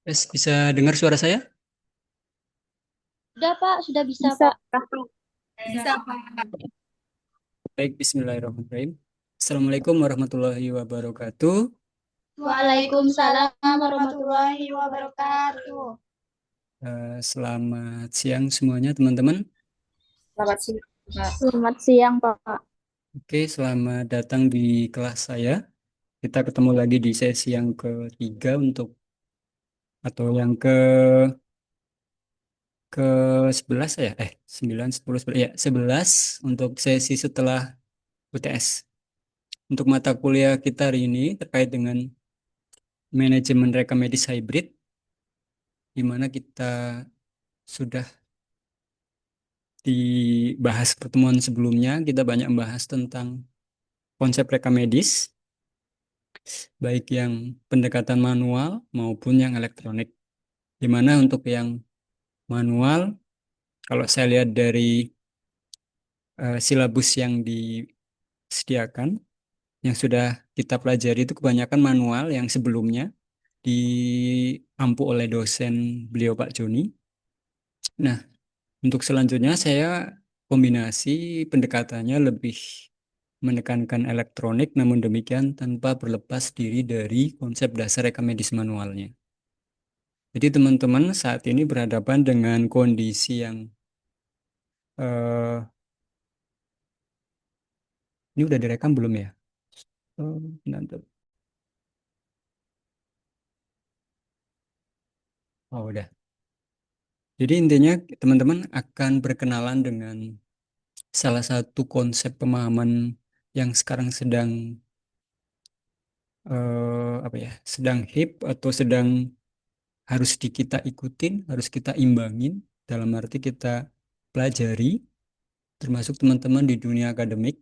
Bisa dengar suara saya? Sudah Pak, sudah bisa Bisa, Pak. Kak. Bisa Pak. Baik, Bismillahirrahmanirrahim. Assalamualaikum warahmatullahi wabarakatuh. Waalaikumsalam warahmatullahi wabarakatuh. Selamat siang semuanya, teman-teman. Selamat siang, Kak. Selamat siang, Pak. Oke, selamat datang di kelas saya. Kita ketemu lagi di sesi yang ketiga atau yang ke 11 ya? 9, 10, 11. Ya, 11 untuk sesi setelah UTS. Untuk mata kuliah kita hari ini terkait dengan manajemen rekam medis hybrid, di mana kita sudah dibahas pertemuan sebelumnya, kita banyak membahas tentang konsep rekam medis, baik yang pendekatan manual maupun yang elektronik. Di mana untuk yang manual, kalau saya lihat dari silabus yang disediakan, yang sudah kita pelajari itu kebanyakan manual yang sebelumnya diampu oleh dosen beliau Pak Joni. Nah, untuk selanjutnya saya kombinasi pendekatannya lebih menekankan elektronik, namun demikian tanpa berlepas diri dari konsep dasar rekam medis manualnya. Jadi teman-teman saat ini berhadapan dengan kondisi yang eh, ini udah direkam belum ya? Oh, nanti. Oh, udah. Jadi intinya teman-teman akan berkenalan dengan salah satu konsep pemahaman yang sekarang sedang apa ya? Sedang hip atau sedang harus kita ikutin, harus kita imbangin dalam arti kita pelajari termasuk teman-teman di dunia akademik,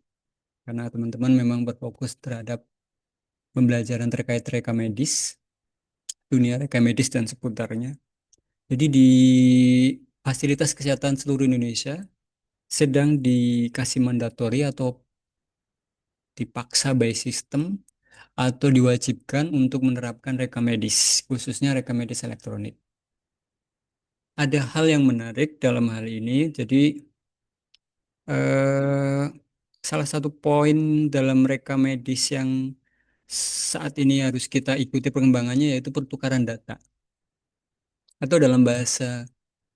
karena teman-teman memang berfokus terhadap pembelajaran terkait rekam medis, dunia rekam medis dan seputarnya. Jadi di fasilitas kesehatan seluruh Indonesia sedang dikasih mandatori atau dipaksa by system atau diwajibkan untuk menerapkan rekam medis, khususnya rekam medis elektronik. Ada hal yang menarik dalam hal ini, jadi eh, salah satu poin dalam rekam medis yang saat ini harus kita ikuti perkembangannya yaitu pertukaran data atau dalam bahasa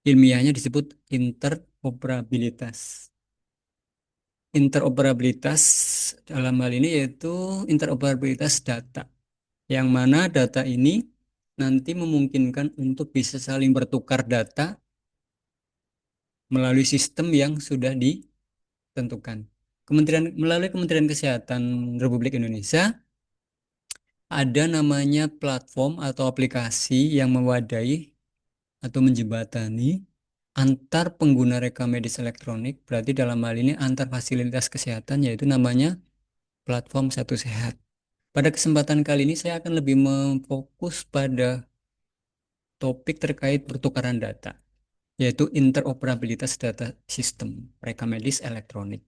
ilmiahnya disebut interoperabilitas. Interoperabilitas dalam hal ini yaitu interoperabilitas data, yang mana data ini nanti memungkinkan untuk bisa saling bertukar data melalui sistem yang sudah ditentukan. Melalui Kementerian Kesehatan Republik Indonesia ada namanya platform atau aplikasi yang mewadai atau menjembatani antar pengguna rekam medis elektronik, berarti dalam hal ini antar fasilitas kesehatan, yaitu namanya platform Satu Sehat. Pada kesempatan kali ini saya akan lebih memfokus pada topik terkait pertukaran data, yaitu interoperabilitas data sistem rekam medis elektronik.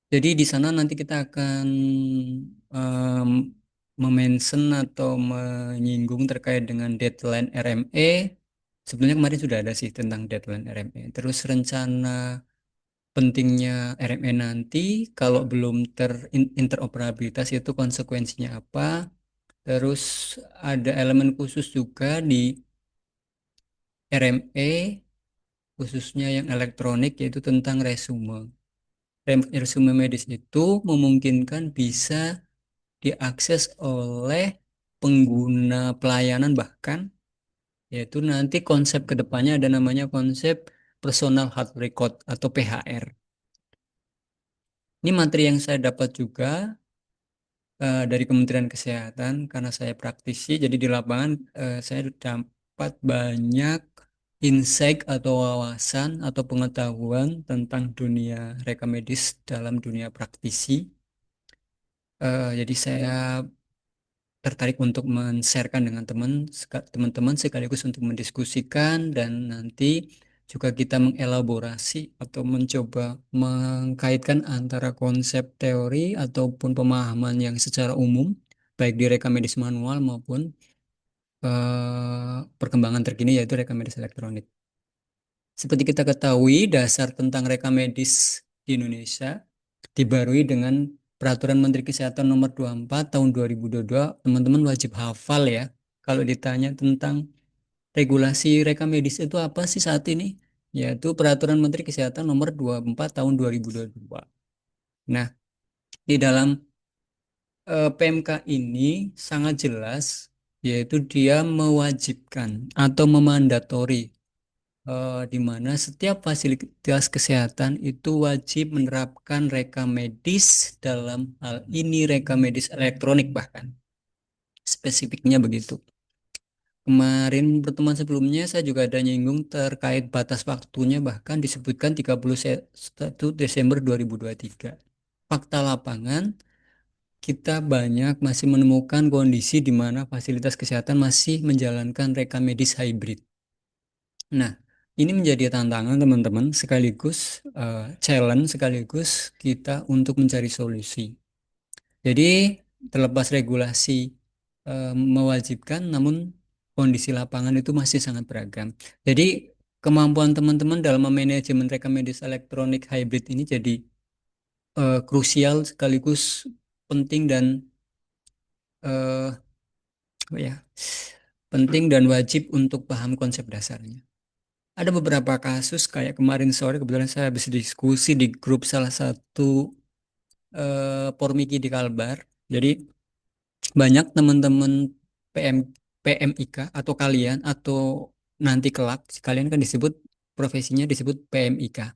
Jadi di sana nanti kita akan em, memention atau menyinggung terkait dengan deadline RME. Sebenarnya kemarin sudah ada sih tentang deadline RME. Terus rencana pentingnya RME nanti kalau belum interoperabilitas itu konsekuensinya apa. Terus ada elemen khusus juga di RME khususnya yang elektronik yaitu tentang resume. Resume medis itu memungkinkan bisa diakses oleh pengguna pelayanan bahkan, yaitu nanti konsep kedepannya ada namanya konsep personal health record atau PHR. Ini materi yang saya dapat juga dari Kementerian Kesehatan karena saya praktisi, jadi di lapangan saya dapat banyak insight atau wawasan atau pengetahuan tentang dunia rekam medis dalam dunia praktisi. Jadi saya tertarik untuk men-sharekan dengan teman-teman sekaligus untuk mendiskusikan dan nanti juga kita mengelaborasi atau mencoba mengkaitkan antara konsep teori ataupun pemahaman yang secara umum baik di rekam medis manual maupun perkembangan terkini yaitu rekam medis elektronik. Seperti kita ketahui, dasar tentang rekam medis di Indonesia dibarui dengan Peraturan Menteri Kesehatan Nomor 24 Tahun 2022. Teman-teman wajib hafal ya. Kalau ditanya tentang regulasi rekam medis itu apa sih saat ini? Yaitu Peraturan Menteri Kesehatan Nomor 24 Tahun 2022. Nah, di dalam PMK ini sangat jelas, yaitu dia mewajibkan atau memandatori di mana setiap fasilitas kesehatan itu wajib menerapkan rekam medis, dalam hal ini rekam medis elektronik bahkan. Spesifiknya begitu. Kemarin pertemuan sebelumnya saya juga ada nyinggung terkait batas waktunya, bahkan disebutkan 31 Desember 2023. Fakta lapangan, kita banyak masih menemukan kondisi di mana fasilitas kesehatan masih menjalankan rekam medis hybrid. Nah, ini menjadi tantangan teman-teman, sekaligus challenge, sekaligus kita untuk mencari solusi. Jadi, terlepas regulasi mewajibkan, namun kondisi lapangan itu masih sangat beragam. Jadi, kemampuan teman-teman dalam memanajemen rekam medis elektronik hybrid ini jadi krusial, sekaligus penting dan eh, apa ya, penting dan wajib untuk paham konsep dasarnya. Ada beberapa kasus kayak kemarin sore kebetulan saya habis diskusi di grup salah satu Pormiki di Kalbar. Jadi banyak teman-teman PM PMIK atau kalian atau nanti kelak kalian kan disebut profesinya disebut PMIK,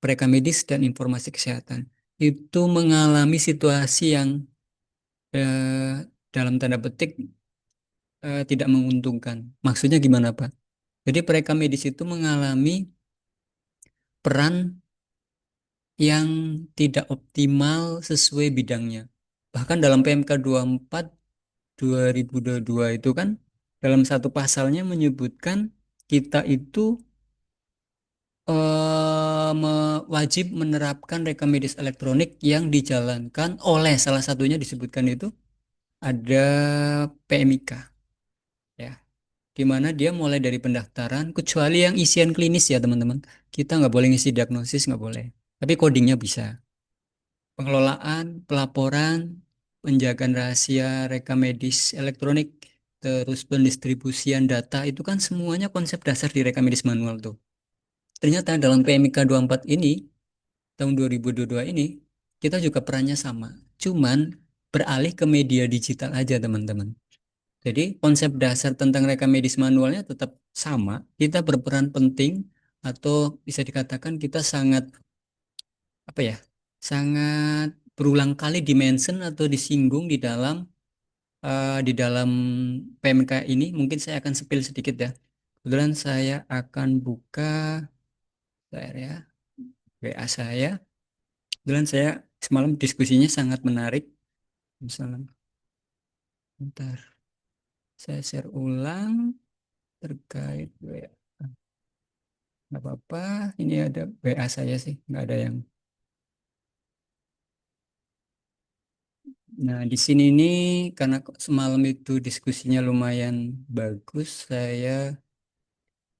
Mereka Medis dan Informasi Kesehatan. Itu mengalami situasi yang dalam tanda petik tidak menguntungkan. Maksudnya gimana, Pak? Jadi mereka medis itu mengalami peran yang tidak optimal sesuai bidangnya. Bahkan dalam PMK 24 2022 itu kan dalam satu pasalnya menyebutkan kita itu wajib menerapkan rekam medis elektronik yang dijalankan oleh salah satunya disebutkan itu ada PMIK ya, di mana dia mulai dari pendaftaran kecuali yang isian klinis ya teman-teman. Kita nggak boleh ngisi diagnosis, nggak boleh. Tapi codingnya bisa. Pengelolaan, pelaporan, penjagaan rahasia rekam medis elektronik, terus pendistribusian data itu kan semuanya konsep dasar di rekam medis manual tuh. Ternyata dalam PMK 24 ini, tahun 2022 ini, kita juga perannya sama. Cuman beralih ke media digital aja teman-teman. Jadi konsep dasar tentang rekam medis manualnya tetap sama. Kita berperan penting atau bisa dikatakan kita sangat apa ya, sangat berulang kali dimention atau disinggung di dalam PMK ini. Mungkin saya akan spill sedikit ya. Kebetulan saya akan buka ya WA saya. Kebetulan saya semalam diskusinya sangat menarik. Misalnya, bentar, saya share ulang terkait WA. Nggak apa-apa, ini ada WA saya sih, nggak ada yang. Nah, di sini nih, karena semalam itu diskusinya lumayan bagus, saya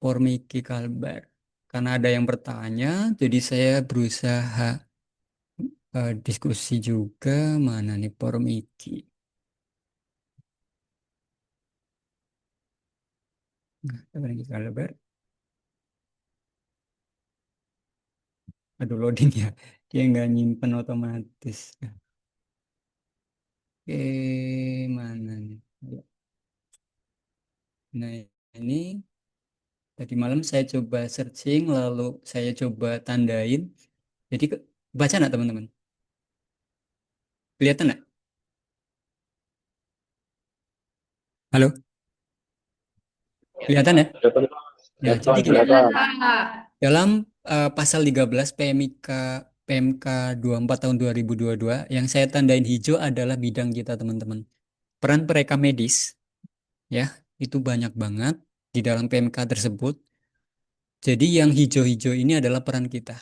Pormiki Kalbar. Karena ada yang bertanya, jadi saya berusaha diskusi juga, mana nih Pormiki. Nah, Pormiki Kalbar, aduh loading ya, dia nggak nyimpen otomatis. Oke, mana nih? Nah, ini tadi malam saya coba searching, lalu saya coba tandain. Jadi baca nggak teman-teman? Kelihatan nggak? Halo, kelihatan ya? Ya, jadi gini, dalam pasal 13 PMK 24 tahun 2022 yang saya tandain hijau adalah bidang kita teman-teman. Peran mereka medis ya, itu banyak banget di dalam PMK tersebut. Jadi yang hijau-hijau ini adalah peran kita.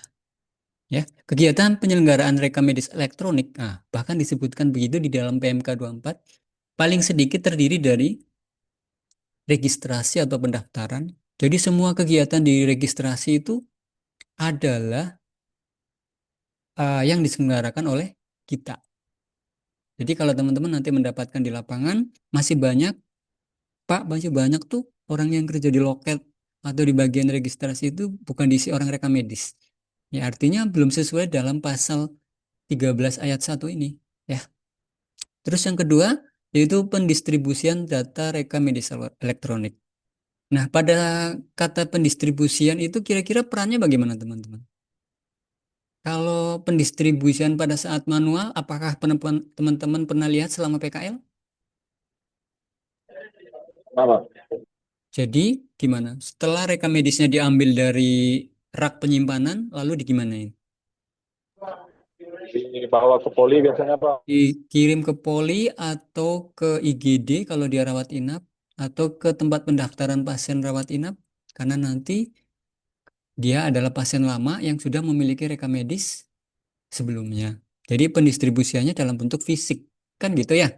Ya, kegiatan penyelenggaraan rekam medis elektronik, bahkan disebutkan begitu di dalam PMK 24, paling sedikit terdiri dari registrasi atau pendaftaran. Jadi semua kegiatan di registrasi itu adalah yang diselenggarakan oleh kita. Jadi kalau teman-teman nanti mendapatkan di lapangan, masih banyak, Pak, masih banyak tuh orang yang kerja di loket atau di bagian registrasi itu bukan diisi orang rekam medis. Ya, artinya belum sesuai dalam pasal 13 ayat 1 ini. Ya. Terus yang kedua, yaitu pendistribusian data rekam medis elektronik. Nah, pada kata pendistribusian itu kira-kira perannya bagaimana, teman-teman? Kalau pendistribusian pada saat manual, apakah teman-teman pernah lihat selama PKL? Apa? Jadi, gimana? Setelah rekam medisnya diambil dari rak penyimpanan, lalu digimanain? Dibawa ke poli biasanya Pak. Dikirim ke poli atau ke IGD kalau dia rawat inap, atau ke tempat pendaftaran pasien rawat inap, karena nanti dia adalah pasien lama yang sudah memiliki rekam medis sebelumnya. Jadi pendistribusiannya dalam bentuk fisik, kan gitu ya?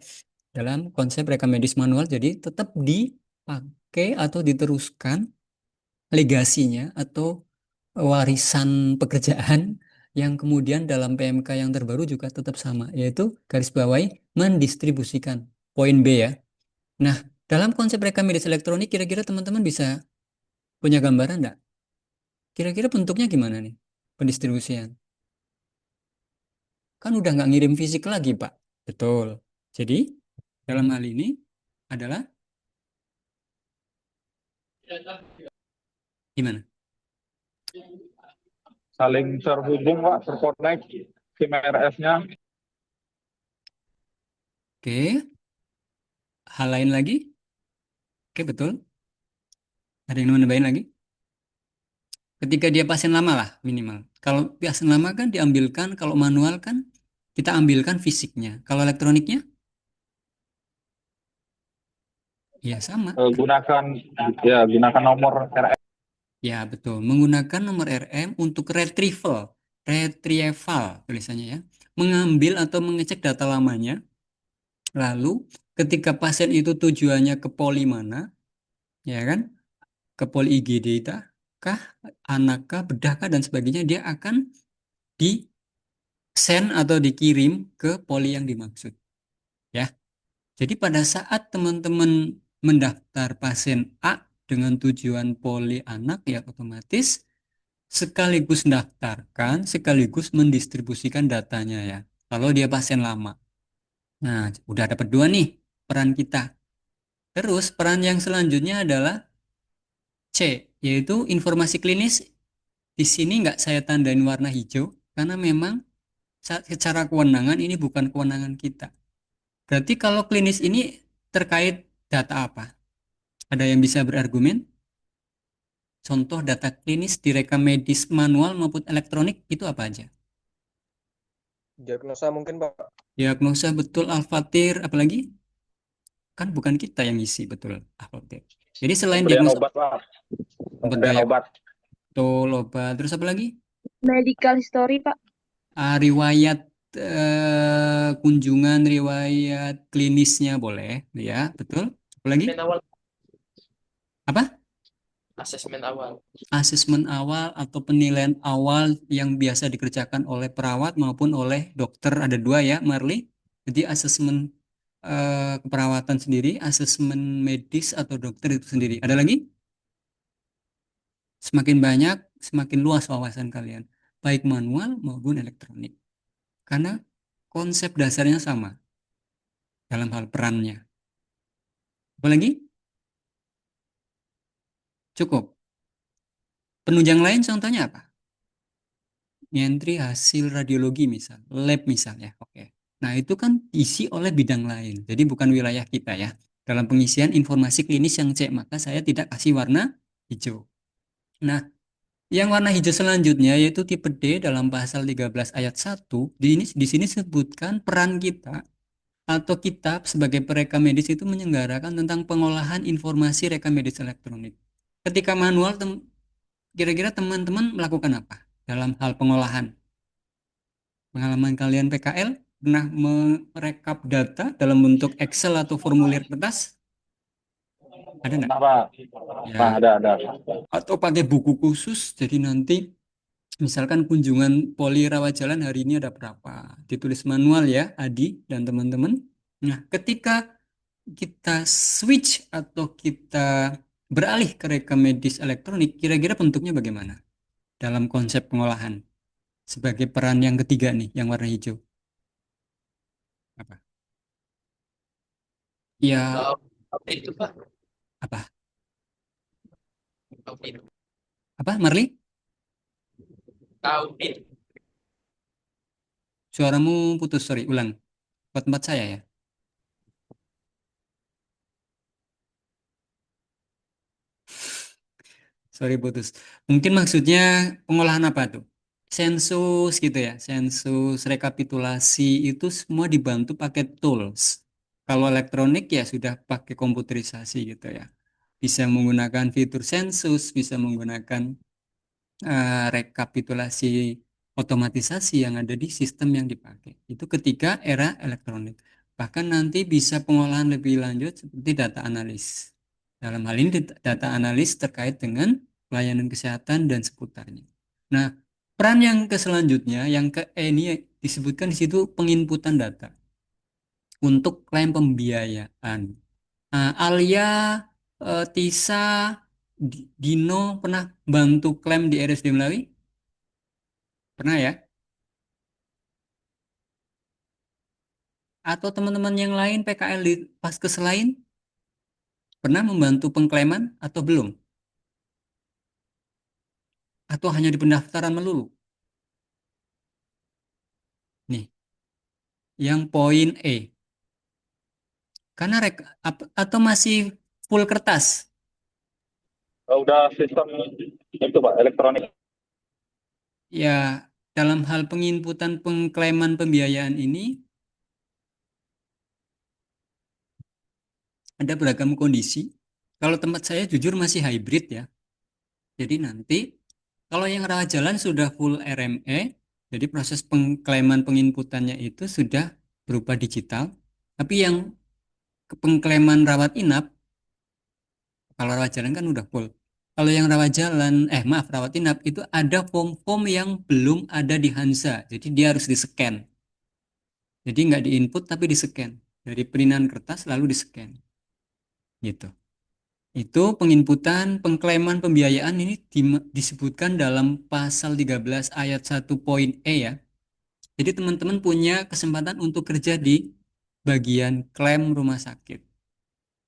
Dalam konsep rekam medis manual, jadi tetap dipakai atau diteruskan legasinya atau warisan pekerjaan yang kemudian dalam PMK yang terbaru juga tetap sama, yaitu garis bawahi mendistribusikan. Poin B ya. Nah, dalam konsep rekam medis elektronik, kira-kira teman-teman bisa punya gambaran enggak? Kira-kira bentuknya gimana nih pendistribusian? Kan udah nggak ngirim fisik lagi, Pak. Betul. Jadi, dalam hal ini adalah gimana? Saling terhubung Pak, terkonek SIM RS-nya. Oke, hal lain lagi? Oke, betul. Ada yang mau nambahin lagi? Ketika dia pasien lama lah minimal. Kalau pasien lama kan diambilkan, kalau manual kan kita ambilkan fisiknya. Kalau elektroniknya, ya sama. Gunakan nomor RS. Ya betul, menggunakan nomor RM untuk retrieval tulisannya ya. Mengambil atau mengecek data lamanya. Lalu ketika pasien itu tujuannya ke poli mana, ya kan? Ke poli IGD kah, anak kah, bedah kah, dan sebagainya, dia akan di send atau dikirim ke poli yang dimaksud. Ya, jadi pada saat teman-teman mendaftar pasien A dengan tujuan poli anak, ya otomatis sekaligus mendaftarkan, sekaligus mendistribusikan datanya ya. Kalau dia pasien lama. Nah, udah dapat dua nih peran kita. Terus peran yang selanjutnya adalah C, yaitu informasi klinis. Di sini nggak saya tandain warna hijau, karena memang secara kewenangan ini bukan kewenangan kita. Berarti kalau klinis ini terkait data apa? Ada yang bisa berargumen? Contoh data klinis di rekam medis manual maupun elektronik itu apa aja? Diagnosa mungkin Pak. Diagnosa betul alfatir, apalagi? Kan bukan kita yang isi betul alfatir. Jadi selain Pemberian diagnosa, obat Pak. Pemberian diagnosa obat. betul obat, terus apa lagi? Medical history, Pak. Riwayat kunjungan, riwayat klinisnya boleh, ya betul. Apalagi? Asesmen awal. Apa? Asesmen awal. Asesmen awal atau penilaian awal yang biasa dikerjakan oleh perawat maupun oleh dokter, ada dua ya, Marley. Jadi asesmen keperawatan sendiri, asesmen medis atau dokter itu sendiri. Ada lagi? Semakin banyak, semakin luas wawasan kalian, baik manual maupun elektronik. Karena konsep dasarnya sama dalam hal perannya. Apalagi? Cukup. Penunjang lain contohnya apa? Nyentri hasil radiologi misal, lab misalnya. Oke. Nah, itu kan isi oleh bidang lain. Jadi bukan wilayah kita ya. Dalam pengisian informasi klinis yang C, maka saya tidak kasih warna hijau. Nah, yang warna hijau selanjutnya yaitu tipe D dalam pasal 13 ayat 1. Di sini sebutkan peran kita atau kita sebagai perekam medis itu menyelenggarakan tentang pengolahan informasi rekam medis elektronik. Ketika manual, kira-kira teman-teman melakukan apa dalam hal pengolahan? Pengalaman kalian PKL pernah merekap data dalam bentuk Excel atau formulir kertas? Ada nggak? Nah, Pak. Nah, Ya, ada. atau pakai buku khusus, jadi nanti misalkan kunjungan poli rawat jalan hari ini ada berapa, ditulis manual ya, Adi dan teman-teman. Nah, ketika kita switch atau kita beralih ke rekam medis elektronik, kira-kira bentuknya bagaimana dalam konsep pengolahan sebagai peran yang ketiga nih, yang warna hijau? Apa? Ya, Itu Pak. apa? Audit. Apa, Marli? Audit. Suaramu putus, sorry, ulang. Ke tempat saya ya. Sorry putus. Mungkin maksudnya pengolahan apa tuh? Sensus gitu ya. Sensus, rekapitulasi itu semua dibantu pakai tools. Kalau elektronik ya sudah pakai komputerisasi gitu ya. Bisa menggunakan fitur sensus, bisa menggunakan rekapitulasi otomatisasi yang ada di sistem yang dipakai. Itu ketika era elektronik. Bahkan nanti bisa pengolahan lebih lanjut seperti data analis. Dalam hal ini data analis terkait dengan pelayanan kesehatan dan seputarnya. Nah, peran yang ke selanjutnya, yang ke E ini disebutkan di situ penginputan data untuk klaim pembiayaan. Alia, Tisa, Dino pernah bantu klaim di RSD Melawi? Pernah ya? Atau teman-teman yang lain PKL di Paskes lain pernah membantu pengklaiman atau belum? Atau hanya di pendaftaran melulu? Nih, yang poin E. Karena atau masih full kertas? Udah sistem itu, Pak, elektronik. Ya, dalam hal penginputan pengklaiman pembiayaan ini ada beragam kondisi. Kalau tempat saya jujur masih hybrid ya. Jadi nanti kalau yang rawat jalan sudah full RME, jadi proses pengklaiman penginputannya itu sudah berupa digital. Tapi yang pengklaiman rawat inap, kalau rawat jalan kan udah full. Kalau yang rawat jalan, maaf, rawat inap itu ada form-form yang belum ada di Hansa. Jadi dia harus di-scan. Jadi nggak di-input tapi di-scan. Dari perinan kertas lalu di-scan. Gitu. Itu penginputan pengklaiman pembiayaan ini disebutkan dalam pasal 13 ayat 1 poin E ya. Jadi teman-teman punya kesempatan untuk kerja di bagian klaim rumah sakit.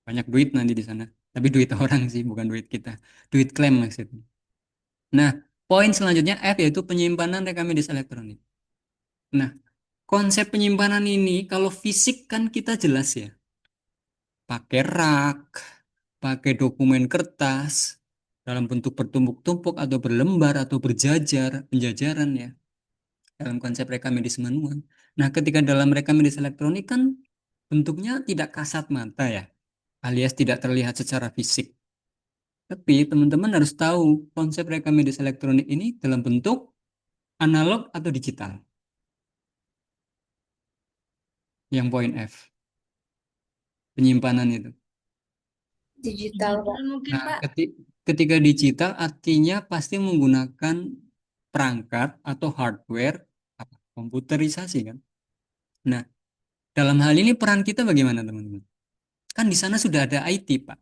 Banyak duit nanti di sana. Tapi duit orang sih, bukan duit kita. Duit klaim maksudnya. Nah, poin selanjutnya F yaitu penyimpanan rekam medis elektronik. Nah, konsep penyimpanan ini kalau fisik kan kita jelas ya. Pakai rak, pakai dokumen kertas dalam bentuk bertumpuk-tumpuk atau berlembar atau berjajar, penjajaran ya. Dalam konsep rekam medis manual. Nah, ketika dalam rekam medis elektronik kan bentuknya tidak kasat mata ya, alias tidak terlihat secara fisik. Tapi teman-teman harus tahu konsep rekam medis elektronik ini dalam bentuk analog atau digital. Yang poin F. Penyimpanan itu. Digital, Pak. Mungkin Nah, Pak. ketika digital artinya pasti menggunakan perangkat atau hardware komputerisasi kan. Nah, dalam hal ini peran kita bagaimana teman-teman? Kan di sana sudah ada IT, Pak.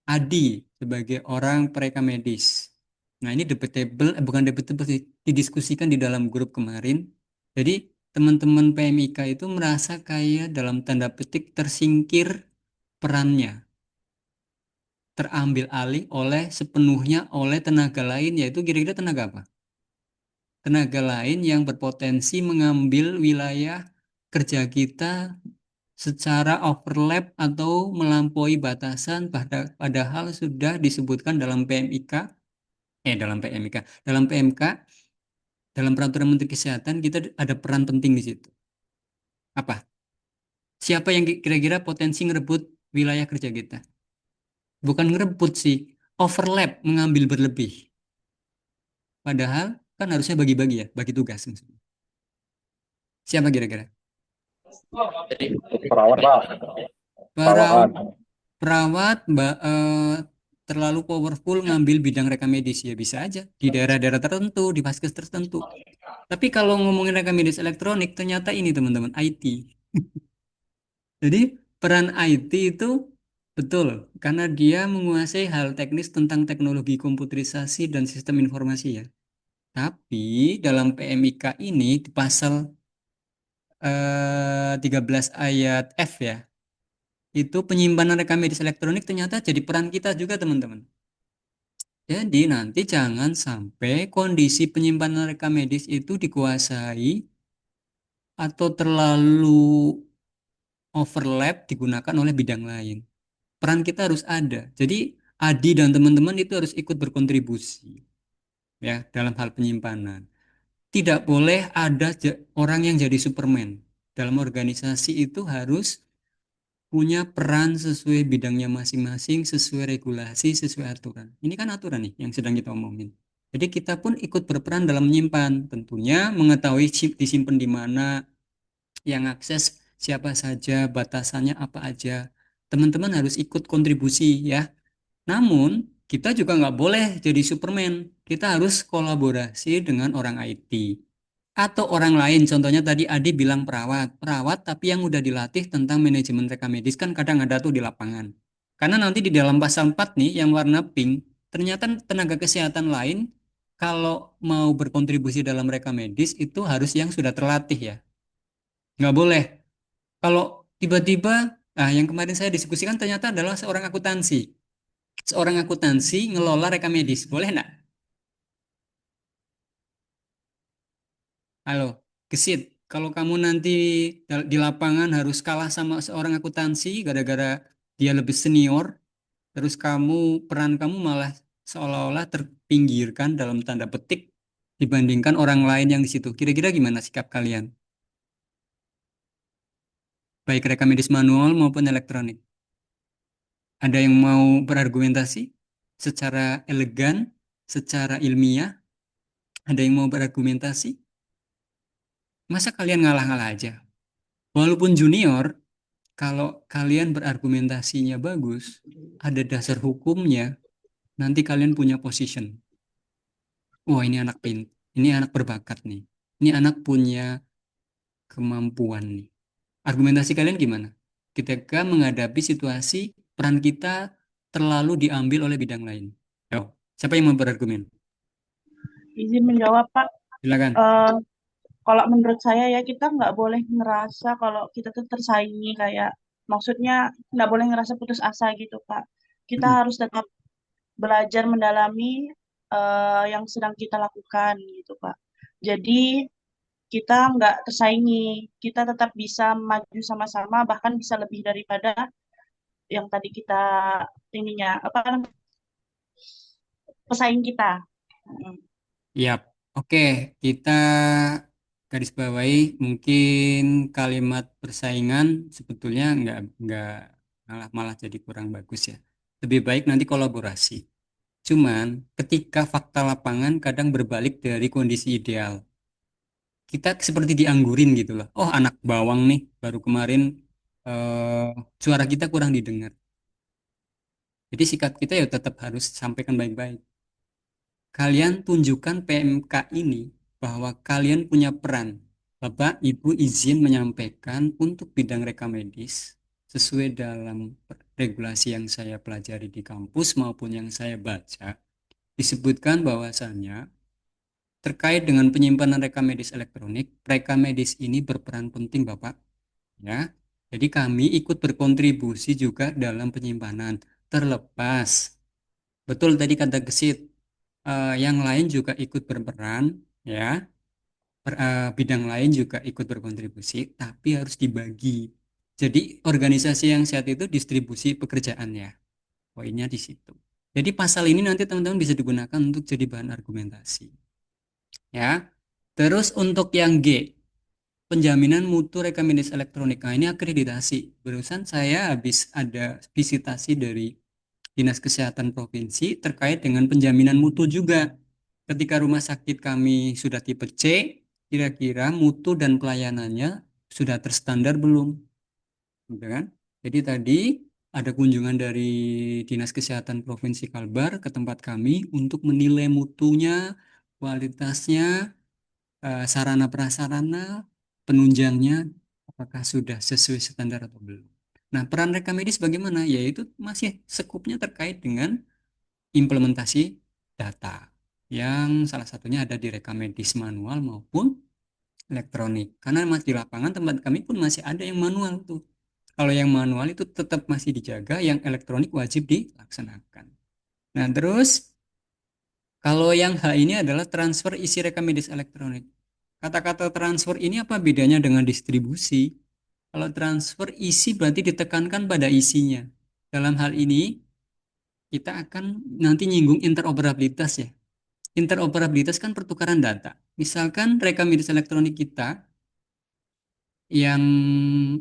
Adi sebagai orang perekam medis. Nah, ini debatable, bukan debatable sih, didiskusikan di dalam grup kemarin. Jadi, teman-teman PMIK itu merasa kayak dalam tanda petik tersingkir perannya, terambil alih oleh sepenuhnya oleh tenaga lain, yaitu kira-kira tenaga apa? Tenaga lain yang berpotensi mengambil wilayah kerja kita secara overlap atau melampaui batasan, padahal sudah disebutkan dalam PMIK, dalam PMK, dalam Peraturan Menteri Kesehatan kita ada peran penting di situ. Apa? Siapa yang kira-kira potensi ngerebut wilayah kerja kita? Bukan ngerebut sih, overlap, mengambil berlebih. Padahal kan harusnya bagi-bagi ya, bagi tugas maksudnya. Siapa kira-kira? Jadi Perawat, Pak. Para Perawat. perawat terlalu powerful ngambil bidang rekam medis ya bisa aja di daerah-daerah tertentu, di vaskes tertentu. Tapi kalau ngomongin rekam medis elektronik ternyata ini teman-teman IT. Jadi peran IT itu betul karena dia menguasai hal teknis tentang teknologi komputerisasi dan sistem informasi ya. Tapi dalam PMIK ini di pasal 13 ayat F ya, itu penyimpanan rekam medis elektronik ternyata jadi peran kita juga teman-teman. Jadi nanti jangan sampai kondisi penyimpanan rekam medis itu dikuasai atau terlalu overlap digunakan oleh bidang lain. Peran kita harus ada. Jadi Adi dan teman-teman itu harus ikut berkontribusi ya dalam hal penyimpanan. Tidak boleh ada orang yang jadi Superman. Dalam organisasi itu harus punya peran sesuai bidangnya masing-masing, sesuai regulasi, sesuai aturan. Ini kan aturan nih yang sedang kita omongin. Jadi kita pun ikut berperan dalam menyimpan. Tentunya mengetahui disimpan di mana, yang akses siapa saja, batasannya apa aja. Teman-teman harus ikut kontribusi ya. Namun kita juga nggak boleh jadi Superman. Kita harus kolaborasi dengan orang IT atau orang lain. Contohnya tadi Adi bilang perawat tapi yang udah dilatih tentang manajemen rekam medis kan kadang ada tuh di lapangan. Karena nanti di dalam pasal 4 nih yang warna pink, ternyata tenaga kesehatan lain kalau mau berkontribusi dalam rekam medis itu harus yang sudah terlatih ya. Nggak boleh. Kalau tiba-tiba, yang kemarin saya diskusikan ternyata adalah seorang akuntansi. Seorang akuntansi ngelola rekam medis, boleh nggak? Halo, Gesit. Kalau kamu nanti di lapangan harus kalah sama seorang akuntansi gara-gara dia lebih senior, terus peran kamu malah seolah-olah terpinggirkan dalam tanda petik dibandingkan orang lain yang di situ. Kira-kira gimana sikap kalian? Baik rekam medis manual maupun elektronik. Ada yang mau berargumentasi secara elegan, secara ilmiah? Ada yang mau berargumentasi? Masa kalian ngalah-ngalah aja? Walaupun junior, kalau kalian berargumentasinya bagus, ada dasar hukumnya, nanti kalian punya position. Wah, ini anak ini anak berbakat nih. Ini anak punya kemampuan nih. Argumentasi kalian gimana? Ketika menghadapi situasi peran kita terlalu diambil oleh bidang lain. Yo, siapa yang mau berargumen? Izin menjawab, Pak. Silakan. Kalau menurut saya ya kita nggak boleh ngerasa kalau kita tuh tersaingi kayak maksudnya nggak boleh ngerasa putus asa gitu, Pak. Kita harus tetap belajar mendalami yang sedang kita lakukan gitu, Pak. Jadi kita nggak tersaingi, kita tetap bisa maju sama-sama bahkan bisa lebih daripada yang tadi kita ininya apa pesaing kita. Mm. Yap. Oke, kita garis bawahi mungkin kalimat persaingan sebetulnya nggak malah jadi kurang bagus ya. Lebih baik nanti kolaborasi. Cuman ketika fakta lapangan kadang berbalik dari kondisi ideal. Kita seperti dianggurin gitu loh. Oh, anak bawang nih baru kemarin eh, suara kita kurang didengar. Jadi sikap kita ya tetap harus sampaikan baik-baik. Kalian tunjukkan PMK ini bahwa kalian punya peran. Bapak, Ibu izin menyampaikan untuk bidang rekam medis sesuai dalam regulasi yang saya pelajari di kampus maupun yang saya baca, disebutkan bahwasannya terkait dengan penyimpanan rekam medis elektronik, rekam medis ini berperan penting, Bapak. Ya, jadi kami ikut berkontribusi juga dalam penyimpanan. Terlepas, betul tadi kata Gesit, yang lain juga ikut berperan, ya. Bidang lain juga ikut berkontribusi, tapi harus dibagi. Jadi organisasi yang sehat itu distribusi pekerjaannya. Poinnya di situ. Jadi pasal ini nanti teman-teman bisa digunakan untuk jadi bahan argumentasi. Ya. Terus untuk yang G, penjaminan mutu rekam medis elektronik. Nah, ini akreditasi. Barusan saya habis ada visitasi dari Dinas Kesehatan Provinsi terkait dengan penjaminan mutu juga. Ketika rumah sakit kami sudah tipe C, kira-kira mutu dan pelayanannya sudah terstandar belum? Gitu kan? Jadi tadi ada kunjungan dari Dinas Kesehatan Provinsi Kalbar ke tempat kami untuk menilai mutunya, kualitasnya, sarana prasarana, penunjangnya, apakah sudah sesuai standar atau belum. Nah, peran rekam medis bagaimana? Yaitu masih sekupnya terkait dengan implementasi data yang salah satunya ada di rekam medis manual maupun elektronik. Karena di lapangan tempat kami pun masih ada yang manual tuh. Kalau yang manual itu tetap masih dijaga, yang elektronik wajib dilaksanakan. Nah, terus kalau yang H ini adalah transfer isi rekam medis elektronik. Kata-kata transfer ini apa bedanya dengan distribusi? Kalau transfer isi berarti ditekankan pada isinya. Dalam hal ini kita akan nanti nyinggung interoperabilitas ya. Interoperabilitas kan pertukaran data. Misalkan rekam medis elektronik kita yang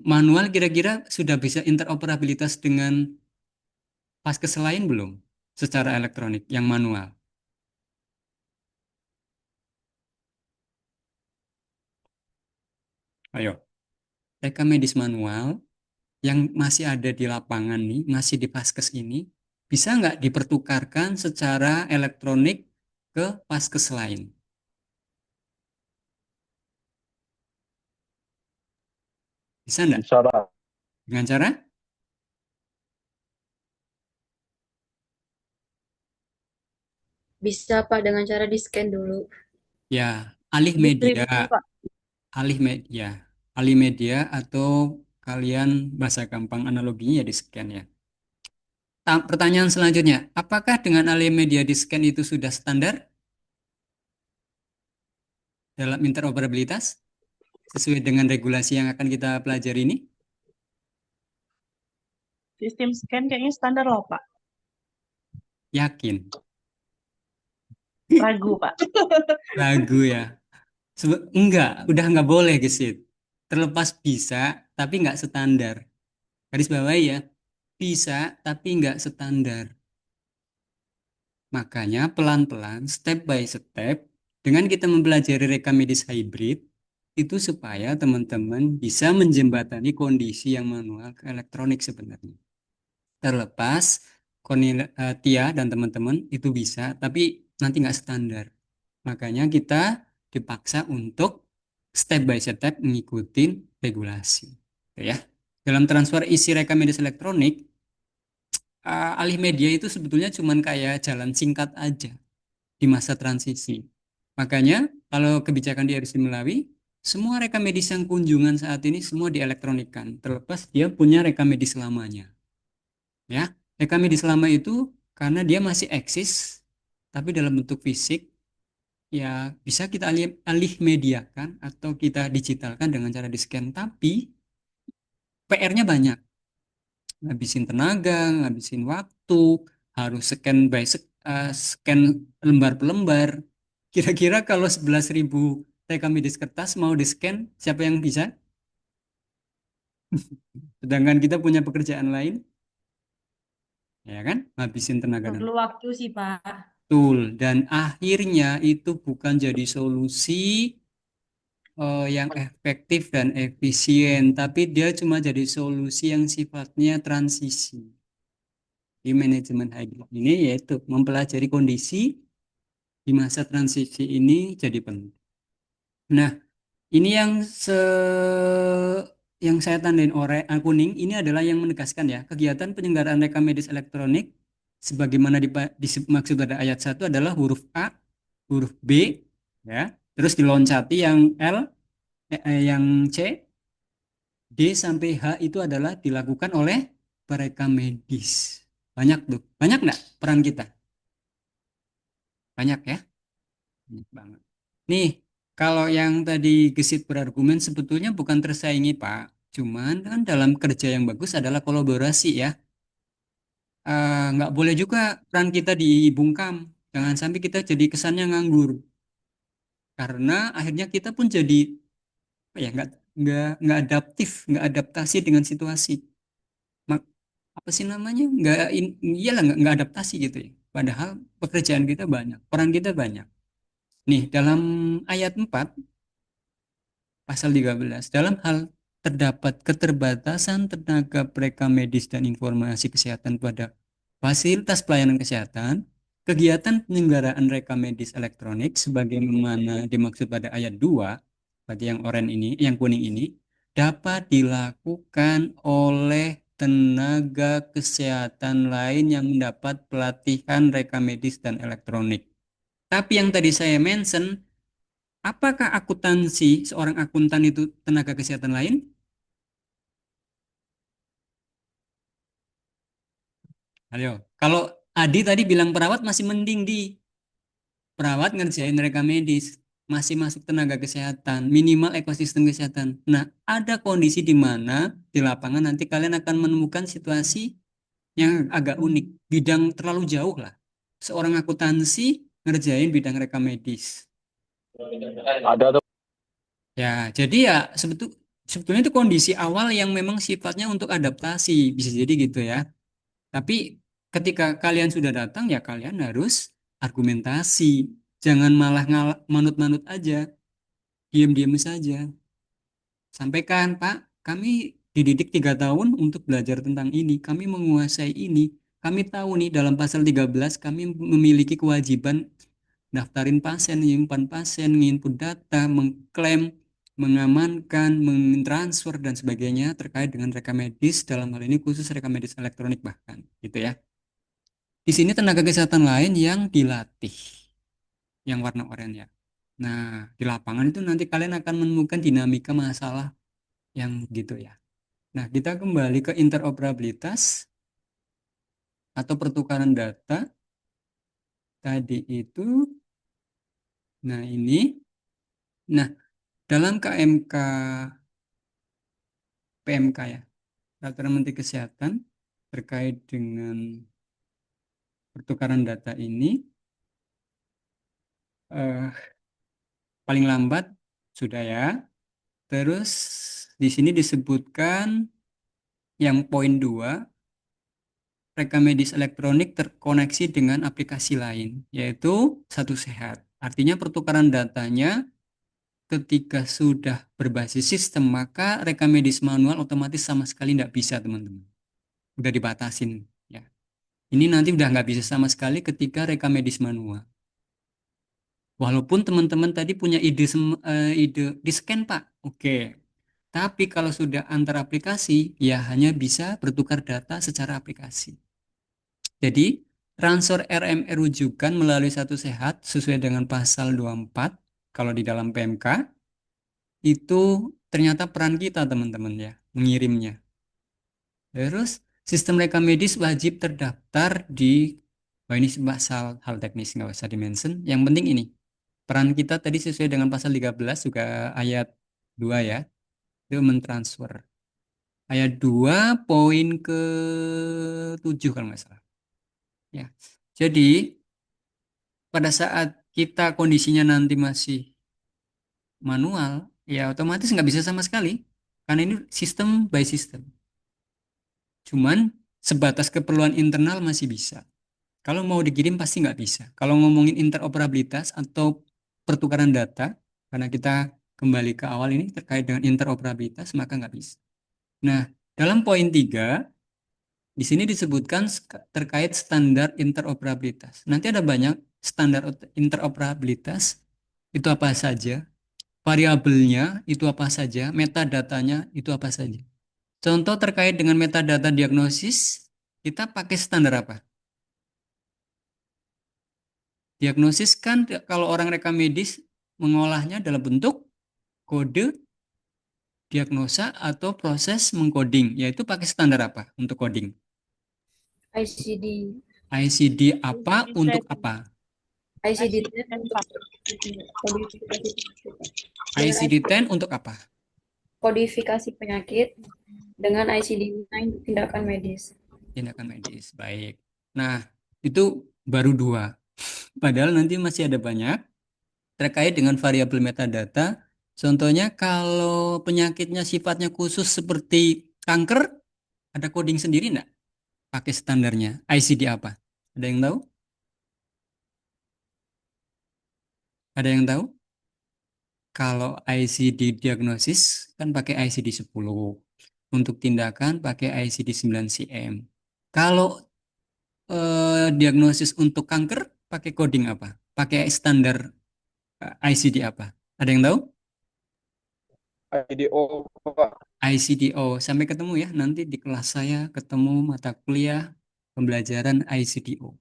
manual kira-kira sudah bisa interoperabilitas dengan Vaskes lain belum? Secara elektronik yang manual. Ayo, rekam medis manual yang masih ada di lapangan nih, masih di Vaskes ini, bisa nggak dipertukarkan secara elektronik ke Vaskes lain? Bisa nggak? Bisa, Pak. Dengan cara? Bisa Pak dengan cara di-scan dulu. Ya, alih media, Distribusi, Pak. alih media, alih media atau kalian bahasa gampang analoginya ya di scan ya. Pertanyaan selanjutnya, apakah dengan alih media di scan itu sudah standar dalam interoperabilitas sesuai dengan regulasi yang akan kita pelajari ini? Sistem scan kayaknya standar loh, Pak. Yakin? Ragu, Pak. Ragu ya? Enggak, udah enggak boleh gesit. Terlepas bisa, tapi enggak standar. Garis bawahi ya, bisa tapi enggak standar. Makanya pelan-pelan, step by step, dengan kita mempelajari rekam medis hybrid, itu supaya teman-teman bisa menjembatani kondisi yang manual ke elektronik sebenarnya. Terlepas, Tia dan teman-teman itu bisa, tapi nanti nggak standar. Makanya kita dipaksa untuk step by step mengikuti regulasi. Ya. Dalam transfer isi rekam medis elektronik, alih media itu sebetulnya cuma kayak jalan singkat aja di masa transisi. Makanya kalau kebijakan di RSI Melawi, semua rekam medis yang kunjungan saat ini semua dielektronikan, terlepas dia punya rekam medis lamanya. Ya, rekam medis lama itu karena dia masih eksis, tapi dalam bentuk fisik, ya bisa kita alih mediakan atau kita digitalkan dengan cara di scan. Tapi PR-nya banyak, ngabisin tenaga, ngabisin waktu, harus scan lembar per lembar. Kira-kira kalau 11.000 rekam medis kertas mau di scan, siapa yang bisa? Sedangkan kita punya pekerjaan lain, ya kan? Ngabisin tenaga dan Perlu waktu sih, Pak. betul. Dan akhirnya itu bukan jadi solusi yang efektif dan efisien, tapi dia cuma jadi solusi yang sifatnya transisi. Di manajemen hybrid ini yaitu mempelajari kondisi di masa transisi ini jadi penting. Nah, ini yang saya tandain kuning ini adalah yang menegaskan ya, kegiatan penyelenggaraan rekam medis elektronik sebagaimana dimaksud pada ayat 1 adalah huruf A, huruf B, ya, terus diloncati yang L, yang C, D sampai H itu adalah dilakukan oleh perekam medis. Banyak tuh, banyak nggak peran kita? Banyak ya? Banyak banget. Nih, kalau yang tadi Gesit berargumen sebetulnya bukan tersaingi, Pak. Cuman kan dalam kerja yang bagus adalah kolaborasi ya. Nggak boleh juga peran kita dibungkam. Jangan sampai kita jadi kesannya nganggur. Karena akhirnya kita pun jadi apa ya nggak adaptif, nggak adaptasi dengan situasi. Mak- Apa sih namanya? Iyalah nggak adaptasi gitu ya. Padahal pekerjaan kita banyak, peran kita banyak. Nih, dalam ayat 4 pasal 13 dalam hal terdapat keterbatasan tenaga preka medis dan informasi kesehatan pada fasilitas pelayanan kesehatan, kegiatan penyelenggaraan reka medis elektronik sebagaimana dimaksud pada ayat 2, bagi yang oranye ini, yang kuning ini, dapat dilakukan oleh tenaga kesehatan lain yang mendapat pelatihan reka medis dan elektronik. Tapi yang tadi saya mention, apakah akuntansi, seorang akuntan itu tenaga kesehatan lain? Ayo, kalau Adi tadi bilang perawat masih mending di perawat ngerjain reka medis, masih masuk tenaga kesehatan, minimal ekosistem kesehatan. Nah, ada kondisi di mana di lapangan nanti kalian akan menemukan situasi yang agak unik, bidang terlalu jauh lah. Seorang akuntansi ngerjain bidang reka medis. Ada tuh. Ya, jadi ya sebetulnya itu kondisi awal yang memang sifatnya untuk adaptasi, bisa jadi gitu ya. Tapi ketika kalian sudah datang ya kalian harus argumentasi. Jangan malah manut-manut aja, diam-diam saja. Sampaikan, Pak, kami dididik 3 tahun untuk belajar tentang ini. Kami menguasai ini. Kami tahu nih dalam pasal 13 kami memiliki kewajiban daftarin pasien, menyimpan pasien, menginput data, mengklaim, mengamankan, mentransfer dan sebagainya terkait dengan reka medis, dalam hal ini khusus reka medis elektronik bahkan, gitu ya. Di sini tenaga kesehatan lain yang dilatih, yang warna oranye ya. Nah, di lapangan itu nanti kalian akan menemukan dinamika masalah yang gitu ya. Nah, kita kembali ke interoperabilitas atau pertukaran data tadi itu. Nah, ini. Nah, dalam KMK PMK ya, Peraturan Menteri Kesehatan terkait dengan pertukaran data ini eh, paling lambat sudah ya. Terus di sini disebutkan yang poin 2, reka medis elektronik terkoneksi dengan aplikasi lain, yaitu Satu Sehat. Artinya pertukaran datanya ketika sudah berbasis sistem, maka reka medis manual otomatis sama sekali tidak bisa, teman-teman. Udah dibatasin. Ya. Ini nanti udah nggak bisa sama sekali ketika reka medis manual. Walaupun teman-teman tadi punya ide di scan Pak, oke. Tapi kalau sudah antar aplikasi, ya hanya bisa bertukar data secara aplikasi. Jadi, transfer RMR rujukan melalui Satu Sehat sesuai dengan pasal 24, kalau di dalam PMK, itu ternyata peran kita teman-teman ya, mengirimnya. Terus, sistem reka medis wajib terdaftar di, wah ini pasal hal teknis, nggak usah dimention. Yang penting ini, peran kita tadi sesuai dengan pasal 13 juga ayat 2 ya, itu mentransfer. Ayat 2 poin ke 7 kalau nggak salah. Ya. Jadi pada saat kita kondisinya nanti masih manual, ya otomatis nggak bisa sama sekali. Karena ini sistem by system. Cuman sebatas keperluan internal masih bisa. Kalau mau dikirim pasti nggak bisa. Kalau ngomongin interoperabilitas atau pertukaran data, karena kita kembali ke awal ini terkait dengan interoperabilitas, maka nggak bisa. Nah, dalam poin 3, di sini disebutkan terkait standar interoperabilitas. Nanti ada banyak standar interoperabilitas, itu apa saja, variabelnya itu apa saja, metadatanya itu apa saja. Contoh terkait dengan metadata diagnosis, kita pakai standar apa? Diagnosis kan kalau orang rekam medis mengolahnya dalam bentuk kode diagnosa atau proses mengcoding, yaitu pakai standar apa untuk coding? ICD. ICD apa untuk apa? ICD-10 untuk kodifikasi dengan ICD-10 untuk apa? kodifikasi penyakit, dengan ICD-9 tindakan medis. Tindakan medis, baik. Nah, itu baru 2. Padahal nanti masih ada banyak terkait dengan variabel metadata. Contohnya kalau penyakitnya sifatnya khusus seperti kanker, ada coding sendiri enggak? Pakai standarnya. ICD apa? Ada yang tahu? Ada yang tahu? Kalau ICD diagnosis kan pakai ICD 10. Untuk tindakan pakai ICD 9 cm. Kalau diagnosis untuk kanker pakai coding apa? Pakai standar ICD apa? Ada yang tahu? IDO, Pak. ICDO. Sampai ketemu ya. Nanti di kelas saya ketemu mata kuliah pembelajaran ICDO.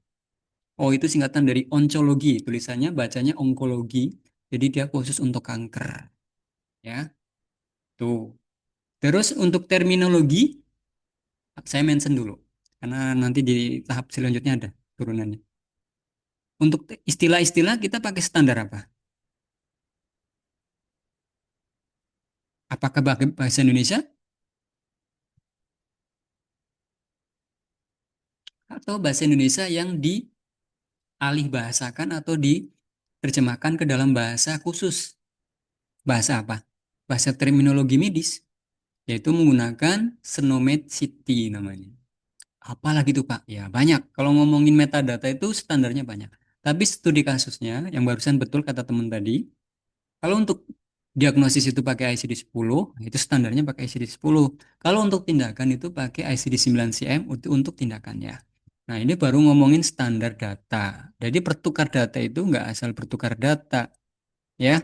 Oh, itu singkatan dari oncologi. Tulisannya bacanya onkologi. Jadi dia khusus untuk kanker. Ya, tuh. Terus untuk terminologi, saya mention dulu. Karena nanti di tahap selanjutnya ada turunannya. Untuk istilah-istilah kita pakai standar apa? Apakah pakai bahasa Indonesia atau bahasa Indonesia yang dialih bahasakan atau diterjemahkan ke dalam bahasa khusus? Bahasa apa? Bahasa terminologi medis, yaitu menggunakan Snomed City namanya. Apalagi tuh Pak? Ya banyak. Kalau ngomongin metadata itu standarnya banyak. Tapi studi kasusnya yang barusan betul kata teman tadi, kalau untuk diagnosis itu pakai ICD 10, itu standarnya pakai ICD 10. Kalau untuk tindakan itu pakai ICD 9 cm untuk tindakannya. Nah, ini baru ngomongin standar data. Jadi pertukar data itu nggak asal bertukar data, ya,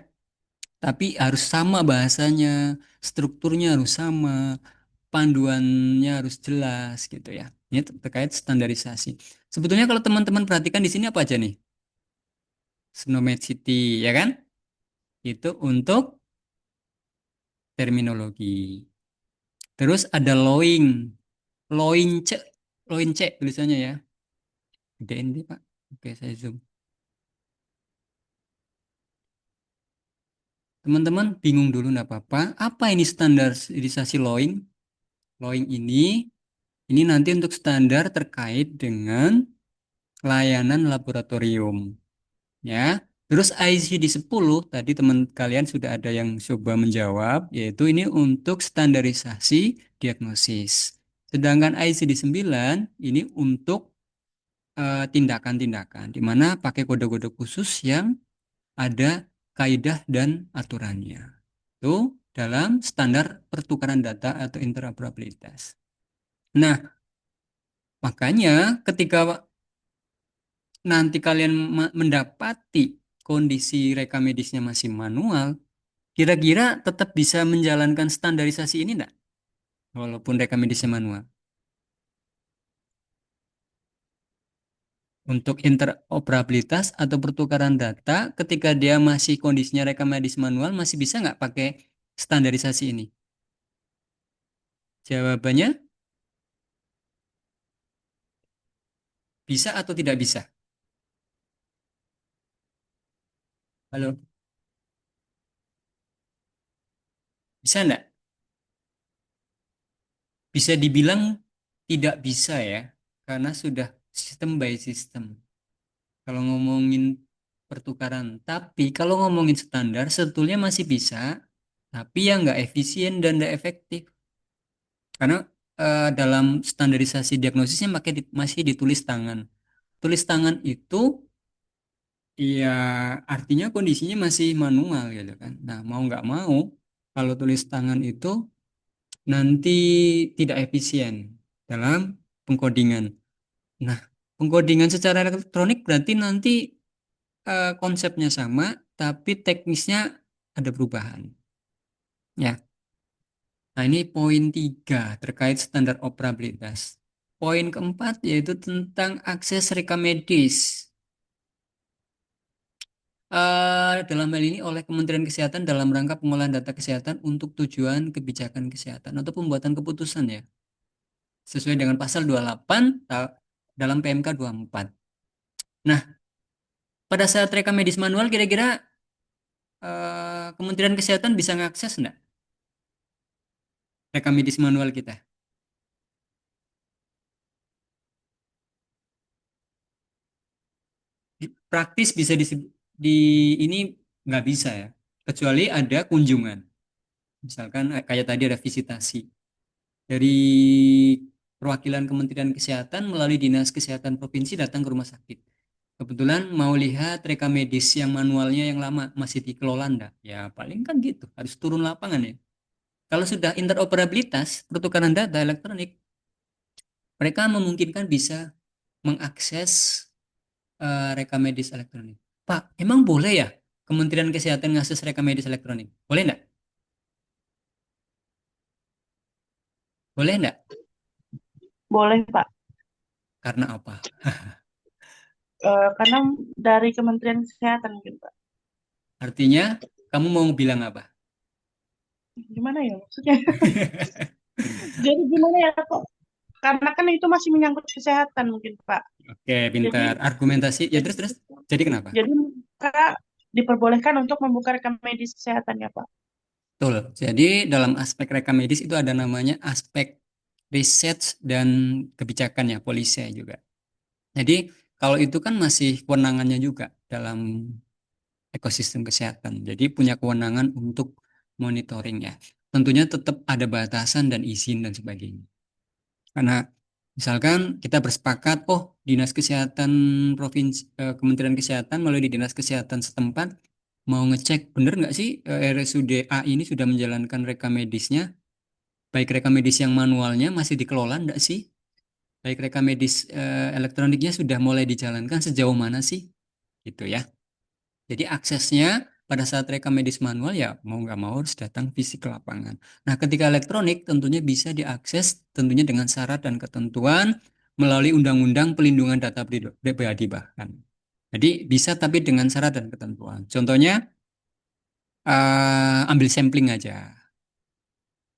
tapi harus sama bahasanya, strukturnya harus sama, panduannya harus jelas gitu ya. Ini terkait standarisasi. Sebetulnya kalau teman-teman perhatikan di sini apa aja nih? Snowmed City, ya kan? Itu untuk terminologi. Terus ada lowing, lowing C, lowing C tulisannya ya. Gedein deh Pak. Oke, saya zoom. Teman-teman bingung dulu enggak apa-apa. Apa ini standarisasi lowing? Lowing ini nanti untuk standar terkait dengan layanan laboratorium. Ya. Terus ICD 10 tadi teman kalian sudah ada yang coba menjawab, yaitu ini untuk standarisasi diagnosis. Sedangkan ICD 9 ini untuk tindakan-tindakan di mana pakai kode-kode khusus yang ada kaidah dan aturannya. Itu dalam standar pertukaran data atau interoperabilitas. Nah, makanya ketika nanti kalian mendapati kondisi rekam medisnya masih manual, kira-kira tetap bisa menjalankan standarisasi ini enggak? Walaupun rekam medisnya manual. Untuk interoperabilitas atau pertukaran data, ketika dia masih kondisinya rekam medis manual, masih bisa nggak pakai standarisasi ini? Jawabannya bisa atau tidak bisa? Halo, bisa nggak? Bisa dibilang tidak bisa ya, karena sudah sistem by system. Kalau ngomongin pertukaran, tapi kalau ngomongin standar, sebetulnya masih bisa, tapi yang nggak efisien dan nggak efektif. Karena dalam standarisasi diagnosisnya masih ditulis tangan. Tulis tangan itu ya artinya kondisinya masih manual gitu kan. Nah, mau nggak mau kalau tulis tangan itu nanti tidak efisien dalam pengkodingan. Nah, pengkodingan secara elektronik berarti nanti konsepnya sama tapi teknisnya ada perubahan. Ya. Nah, ini poin 3 terkait standar operabilitas. Poin keempat yaitu tentang akses rekam medis. Dalam hal ini oleh Kementerian Kesehatan dalam rangka pengolahan data kesehatan untuk tujuan kebijakan kesehatan atau pembuatan keputusan ya. Sesuai dengan pasal 28 dalam PMK 24. Nah, pada saat rekam medis manual kira-kira Kementerian Kesehatan bisa mengakses enggak rekam medis manual kita? Praktis bisa di ini nggak bisa ya, kecuali ada kunjungan. Misalkan kayak tadi ada visitasi dari perwakilan Kementerian Kesehatan melalui Dinas Kesehatan Provinsi datang ke rumah sakit. Kebetulan mau lihat rekam medis yang manualnya yang lama masih dikelola enggak? Ya paling kan gitu, harus turun lapangan ya. Kalau sudah interoperabilitas pertukaran data elektronik, mereka memungkinkan bisa mengakses rekam medis elektronik. Pak, emang boleh ya Kementerian Kesehatan ngakses rekam medis elektronik? Boleh enggak? Boleh enggak? Boleh, Pak. Karena apa? Karena dari Kementerian Kesehatan mungkin, Pak. Artinya kamu mau bilang apa? Gimana ya maksudnya? Jadi gimana ya, kok? Karena kan itu masih menyangkut kesehatan mungkin, Pak. Oke, Jadi, pintar. Argumentasi. Ya terus. Jadi kenapa? jadi mereka diperbolehkan untuk membuka rekam medis kesehatan ya, Pak. Betul. Jadi dalam aspek rekam medis itu ada namanya aspek research dan kebijakan ya, polisi juga. Jadi kalau itu kan masih kewenangannya juga dalam ekosistem kesehatan. Jadi punya kewenangan untuk monitoring ya. Tentunya tetap ada batasan dan izin dan sebagainya. Karena misalkan kita bersepakat, oh Dinas Kesehatan Provinsi, Kementerian Kesehatan melalui Dinas Kesehatan setempat mau ngecek bener nggak sih RSUD A ini sudah menjalankan rekam medisnya, baik rekam medis yang manualnya masih dikelola enggak sih, baik rekam medis elektroniknya sudah mulai dijalankan sejauh mana sih, gitu ya. Jadi aksesnya pada saat rekam medis manual ya mau nggak mau harus datang fisik ke lapangan. Nah, ketika elektronik tentunya bisa diakses tentunya dengan syarat dan ketentuan melalui Undang-Undang Pelindungan Data Pribadi bahkan. Jadi bisa tapi dengan syarat dan ketentuan. Contohnya ambil sampling aja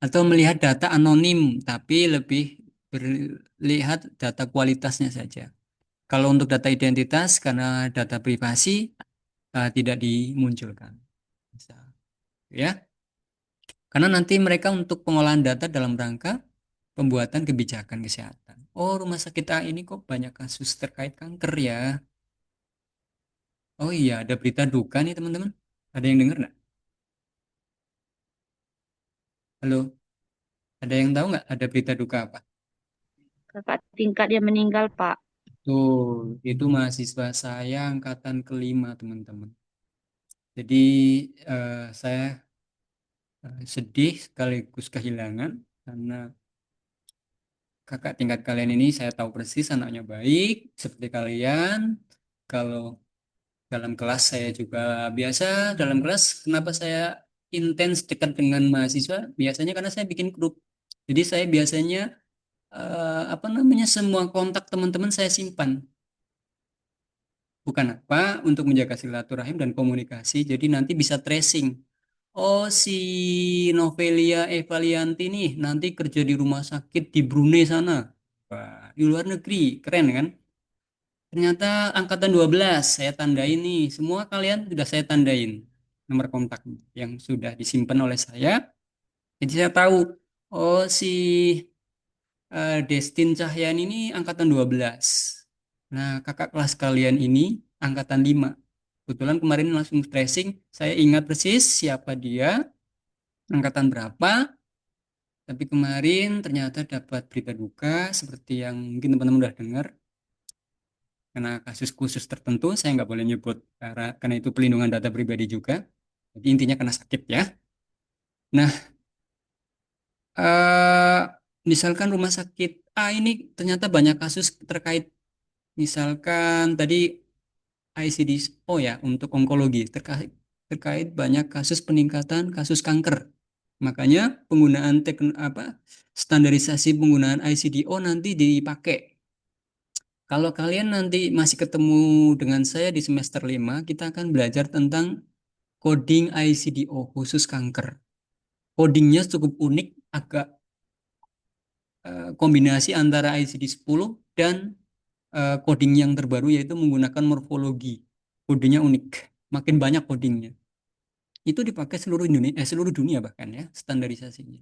atau melihat data anonim tapi lebih berlihat data kualitasnya saja. Kalau untuk data identitas karena data privasi tidak dimunculkan. Bisa. Ya, karena nanti mereka untuk pengolahan data dalam rangka pembuatan kebijakan kesehatan. Oh, rumah sakit A ini kok banyak kasus terkait kanker ya. Oh iya, ada berita duka nih teman-teman. Ada yang dengar nggak? Halo, ada yang tahu nggak ada berita duka apa? Kakak tingkat yang meninggal, Pak. Tuh, itu mahasiswa saya angkatan kelima teman-teman. Jadi saya sedih sekaligus kehilangan karena kakak tingkat kalian ini saya tahu persis anaknya baik seperti kalian. Kalau dalam kelas saya juga biasa, dalam kelas kenapa saya intens dekat dengan mahasiswa? Biasanya karena saya bikin grup. Jadi saya biasanya apa namanya semua kontak teman-teman saya simpan. Bukan apa untuk menjaga silaturahim dan komunikasi. Jadi nanti bisa tracing. Oh, si Novelia Evalianti nih nanti kerja di rumah sakit di Brunei sana. Wah, di luar negeri, keren kan? Ternyata angkatan 12 saya tandain nih. Semua kalian sudah saya tandain nomor kontak yang sudah disimpan oleh saya. Jadi saya tahu, oh si Destin Cahyani ini angkatan 12. Nah, kakak kelas kalian ini angkatan 5. Kebetulan kemarin langsung tracing, saya ingat persis siapa dia, angkatan berapa, tapi kemarin ternyata dapat berita duka seperti yang mungkin teman-teman udah dengar, karena kasus khusus tertentu, saya nggak boleh nyebut karena itu pelindungan data pribadi juga. Jadi intinya kena sakit ya. Nah, eh, misalkan rumah sakit A ini ternyata banyak kasus terkait, misalkan tadi ICD-10 ya untuk onkologi terkait terkait banyak kasus peningkatan kasus kanker. Makanya penggunaan standarisasi penggunaan ICD-10 nanti dipakai. Kalau kalian nanti masih ketemu dengan saya di semester 5, kita akan belajar tentang coding ICD-10 khusus kanker. Codingnya cukup unik, agak kombinasi antara ICD-10 dan coding yang terbaru yaitu menggunakan morfologi. Kodenya unik, makin banyak codingnya. Itu dipakai seluruh dunia bahkan ya standarisasinya.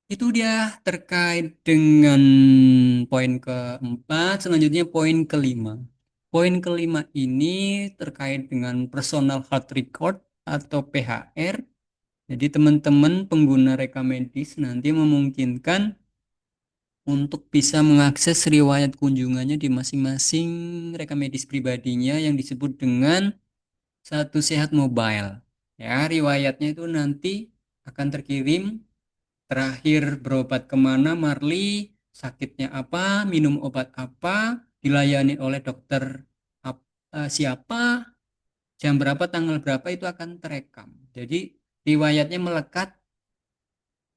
Itu dia terkait dengan poin keempat, selanjutnya poin kelima. Poin kelima ini terkait dengan personal health record atau PHR. Jadi teman-teman pengguna rekam medis nanti memungkinkan untuk bisa mengakses riwayat kunjungannya di masing-masing rekam medis pribadinya yang disebut dengan Satu Sehat Mobile. Ya, riwayatnya itu nanti akan terkirim terakhir berobat kemana Marli, sakitnya apa, minum obat apa, dilayani oleh dokter siapa, jam berapa, tanggal berapa itu akan terekam. Jadi riwayatnya melekat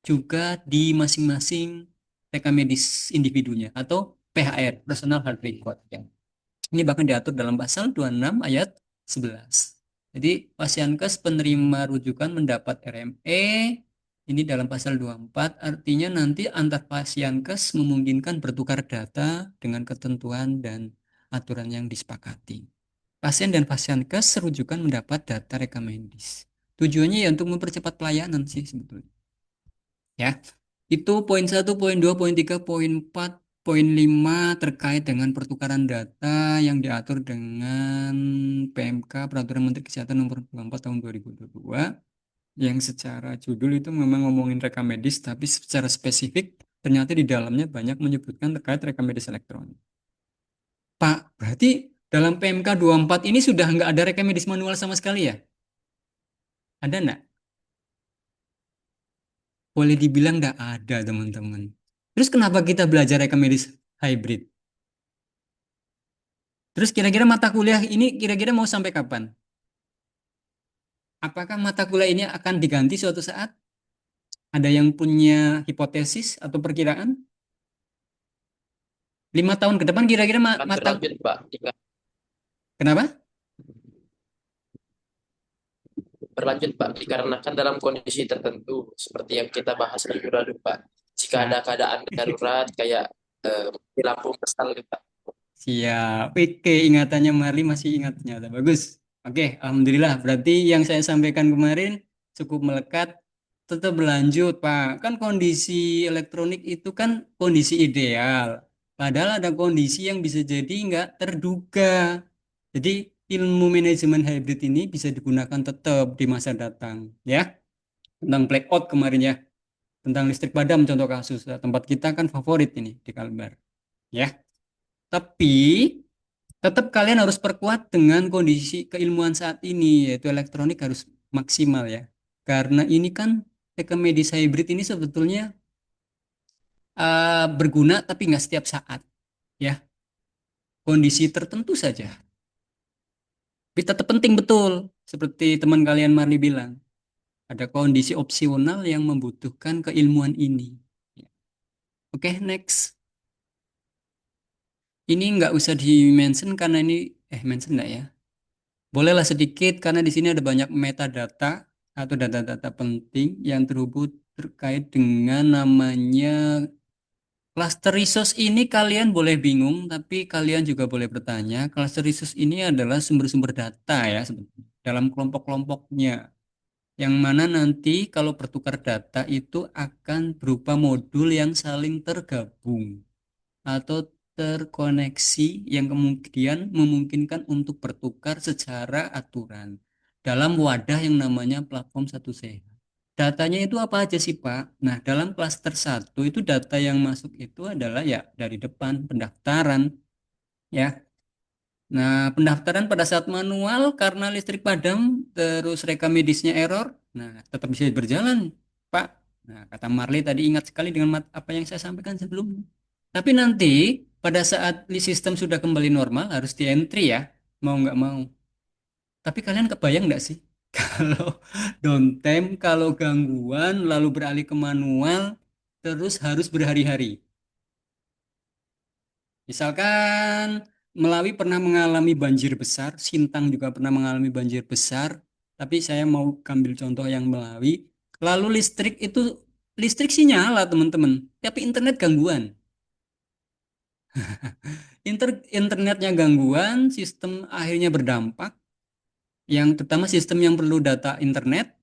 juga di masing-masing rekam medis individunya atau PHR, Personal Health Record. Ya. Ini bahkan diatur dalam pasal 26 ayat 11. Jadi Pasienkes penerima rujukan mendapat RME ini dalam pasal 24, artinya nanti antar Pasienkes memungkinkan bertukar data dengan ketentuan dan aturan yang disepakati. Pasien dan Pasienkes rujukan mendapat data rekam medis. Tujuannya ya untuk mempercepat pelayanan sih sebetulnya. Ya, itu poin 1, poin 2, poin 3, poin 4, poin 5 terkait dengan pertukaran data yang diatur dengan PMK Peraturan Menteri Kesehatan Nomor 24 Tahun 2022 yang secara judul itu memang ngomongin rekam medis, tapi secara spesifik ternyata di dalamnya banyak menyebutkan terkait rekam medis elektronik. Pak, berarti dalam PMK 24 ini sudah nggak ada rekam medis manual sama sekali ya? Ada nggak? Boleh dibilang nggak ada, teman-teman. Terus kenapa kita belajar rekam medis hybrid? Terus kira-kira mata kuliah ini kira-kira mau sampai kapan? Apakah mata kuliah ini akan diganti suatu saat? Ada yang punya hipotesis atau perkiraan? 5 tahun ke depan kira-kira Akan mata... berlanjut, Pak. Kenapa? Berlanjut, Pak, dikarenakan dalam kondisi tertentu seperti yang kita bahas minggu lalu, Pak. Jika ada Nah, keadaan darurat kayak di lampu mestal, Pak. siap. Oke, ingatannya Marli masih ingat ternyata. Bagus. Oke, alhamdulillah. Berarti yang saya sampaikan kemarin cukup melekat. Tetap berlanjut, Pak. Kan kondisi elektronik itu kan kondisi ideal. Padahal ada kondisi yang bisa jadi nggak terduga. Jadi ilmu manajemen hybrid ini bisa digunakan tetap di masa datang. Ya, tentang blackout kemarin ya. Tentang listrik padam contoh kasus. Tempat kita kan favorit ini di Kalbar. Ya. Tapi tetap kalian harus perkuat dengan kondisi keilmuan saat ini, yaitu elektronik harus maksimal ya. Karena ini kan rekam medis hybrid ini sebetulnya berguna tapi nggak setiap saat ya. Kondisi tertentu saja. Tapi tetap penting betul, seperti teman kalian Marli bilang. Ada kondisi opsional yang membutuhkan keilmuan ini. Oke, next. Ini nggak usah di-mention karena ini, mention nggak ya? Bolehlah sedikit karena di sini ada banyak metadata atau data-data penting yang terhubung terkait dengan namanya cluster resource ini. Kalian boleh bingung, tapi kalian juga boleh bertanya. Cluster resource ini adalah sumber-sumber data ya sebetulnya, dalam kelompok-kelompoknya. Yang mana nanti kalau bertukar data itu akan berupa modul yang saling tergabung atau terkoneksi yang kemudian memungkinkan untuk bertukar secara aturan dalam wadah yang namanya platform Satu Sehat. Datanya itu apa aja sih Pak? Nah, dalam klaster 1 itu data yang masuk itu adalah ya dari depan pendaftaran ya. Nah, pendaftaran pada saat manual karena listrik padam terus rekam medisnya error, nah tetap bisa berjalan, Pak. Nah, kata Marley tadi ingat sekali dengan apa yang saya sampaikan sebelumnya. Tapi nanti pada saat sistem sudah kembali normal harus di entry ya, mau nggak mau. Tapi kalian kebayang nggak sih kalau downtime, kalau gangguan lalu beralih ke manual terus harus berhari-hari. Misalkan Melawi pernah mengalami banjir besar, Sintang juga pernah mengalami banjir besar, tapi saya mau ambil contoh yang Melawi. Lalu listrik sih nyala teman-teman, tapi internet gangguan. Internetnya gangguan, sistem akhirnya berdampak, yang terutama sistem yang perlu data internet,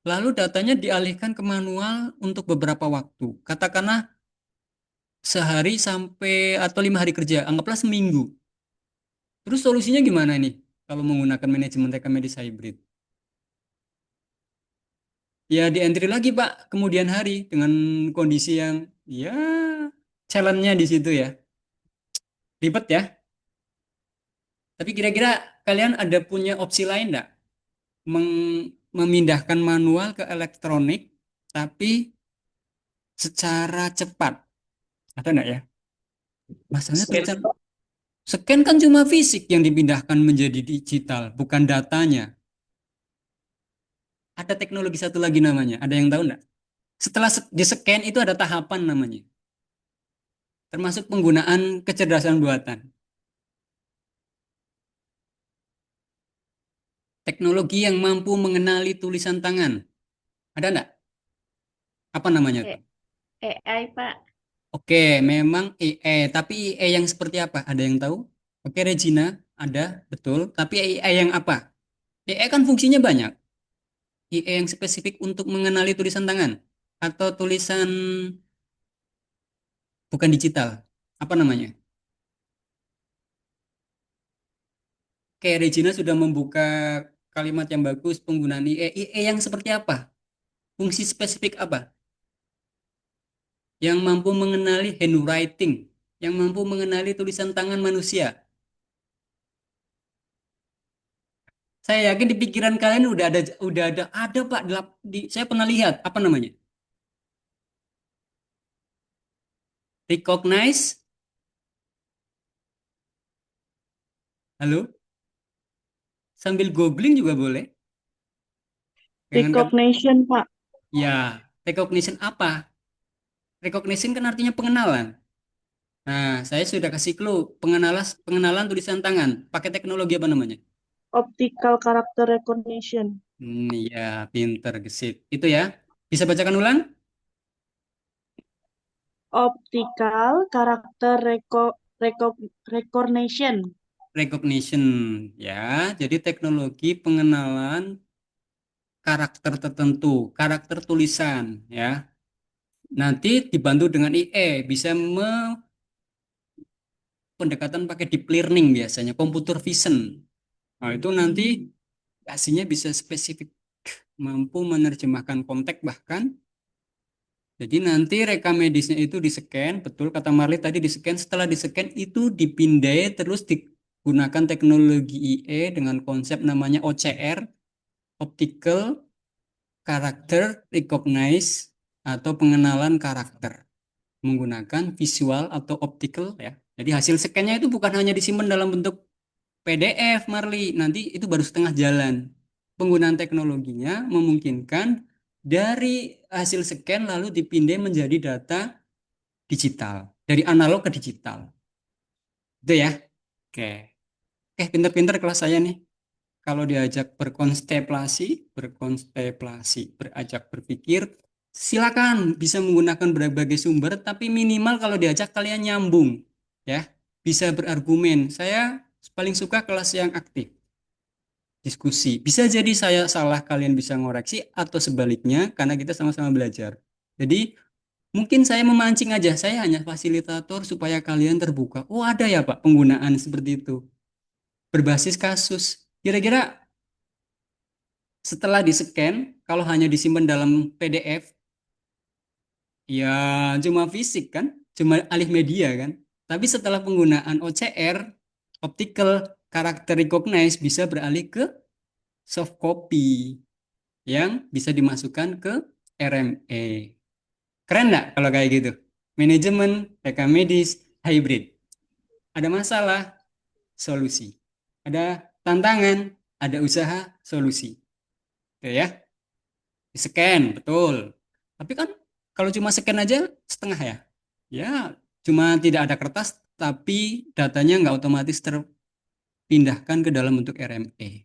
lalu datanya dialihkan ke manual untuk beberapa waktu. Katakanlah sehari sampai atau 5 hari kerja, anggaplah seminggu. Terus solusinya gimana nih kalau menggunakan manajemen rekam medis hybrid? Ya di entry lagi Pak, kemudian hari dengan kondisi yang ya challenge-nya di situ ya. Ribet ya. Tapi kira-kira kalian ada punya opsi lain nggak? Memindahkan manual ke elektronik, tapi secara cepat. Ada nggak ya? Masalahnya Scan, tulisan scan kan cuma fisik yang dipindahkan menjadi digital, bukan datanya. Ada teknologi satu lagi namanya. Ada yang tahu nggak? Setelah di scan itu ada tahapan namanya. Termasuk penggunaan kecerdasan buatan. Teknologi yang mampu mengenali tulisan tangan. Ada nggak? Apa namanya tuh? AI, Pak. Oke, memang AI. Tapi AI yang seperti apa? Ada yang tahu? Oke, Regina, ada, betul. Tapi AI yang apa? AI kan fungsinya banyak. AI yang spesifik untuk mengenali tulisan tangan. Atau tulisan bukan digital. Apa namanya? Oke, Regina sudah membuka kalimat yang bagus penggunaan AI. AI yang seperti apa? Fungsi spesifik apa? Yang mampu mengenali handwriting, yang mampu mengenali tulisan tangan manusia. Saya yakin di pikiran kalian udah ada Pak saya pernah lihat apa namanya? Recognize, halo, sambil googling juga boleh. Jangan kan? Recognition, Pak. Ya, recognition apa? Recognition kan artinya pengenalan. Nah, saya sudah kasih clue pengenalan tulisan tangan. Pakai teknologi apa namanya? Optical character recognition. Ya, pinter gesit. Itu ya. Bisa bacakan ulang? Optical character recognition. Recognition ya. Jadi teknologi pengenalan karakter tertentu, karakter tulisan ya. Nanti dibantu dengan IE bisa pendekatan pakai deep learning biasanya, computer vision. Nah, itu nanti hasilnya bisa spesifik, mampu menerjemahkan konteks bahkan. Jadi nanti rekam medisnya itu di-scan, betul kata Marli tadi di-scan, setelah di-scan itu dipindai terus digunakan teknologi IE dengan konsep namanya OCR, Optical Character Recognize atau pengenalan karakter menggunakan visual atau optical ya. Jadi hasil scan-nya itu bukan hanya disimpan dalam bentuk PDF, Marli. Nanti itu baru setengah jalan. Penggunaan teknologinya memungkinkan dari hasil scan lalu dipindai menjadi data digital. Dari analog ke digital. Itu ya. Oke. Oke, pinter-pinter kelas saya nih. Kalau diajak berkontemplasi, berakar berpikir, silakan bisa menggunakan berbagai sumber, tapi minimal kalau diajak kalian nyambung, ya, bisa berargumen. Saya paling suka kelas yang aktif, diskusi. Bisa jadi saya salah, kalian bisa ngoreksi, atau sebaliknya, karena kita sama-sama belajar. Jadi mungkin saya memancing aja, saya hanya fasilitator supaya kalian terbuka. Oh ada ya Pak penggunaan seperti itu, berbasis kasus. Kira-kira setelah di-scan, kalau hanya disimpan dalam PDF, ya cuma fisik kan, cuma alih media kan. Tapi setelah penggunaan OCR, Optical Character Recognize, bisa beralih ke soft copy yang bisa dimasukkan ke RME. Keren nggak kalau kayak gitu? Manajemen, rekam medis, hybrid. Ada masalah, solusi. Ada tantangan, ada usaha, solusi. Oke ya. Di-scan, betul. Tapi kan kalau cuma scan aja setengah ya. Ya, cuma tidak ada kertas, tapi datanya nggak otomatis terpindahkan ke dalam bentuk RME.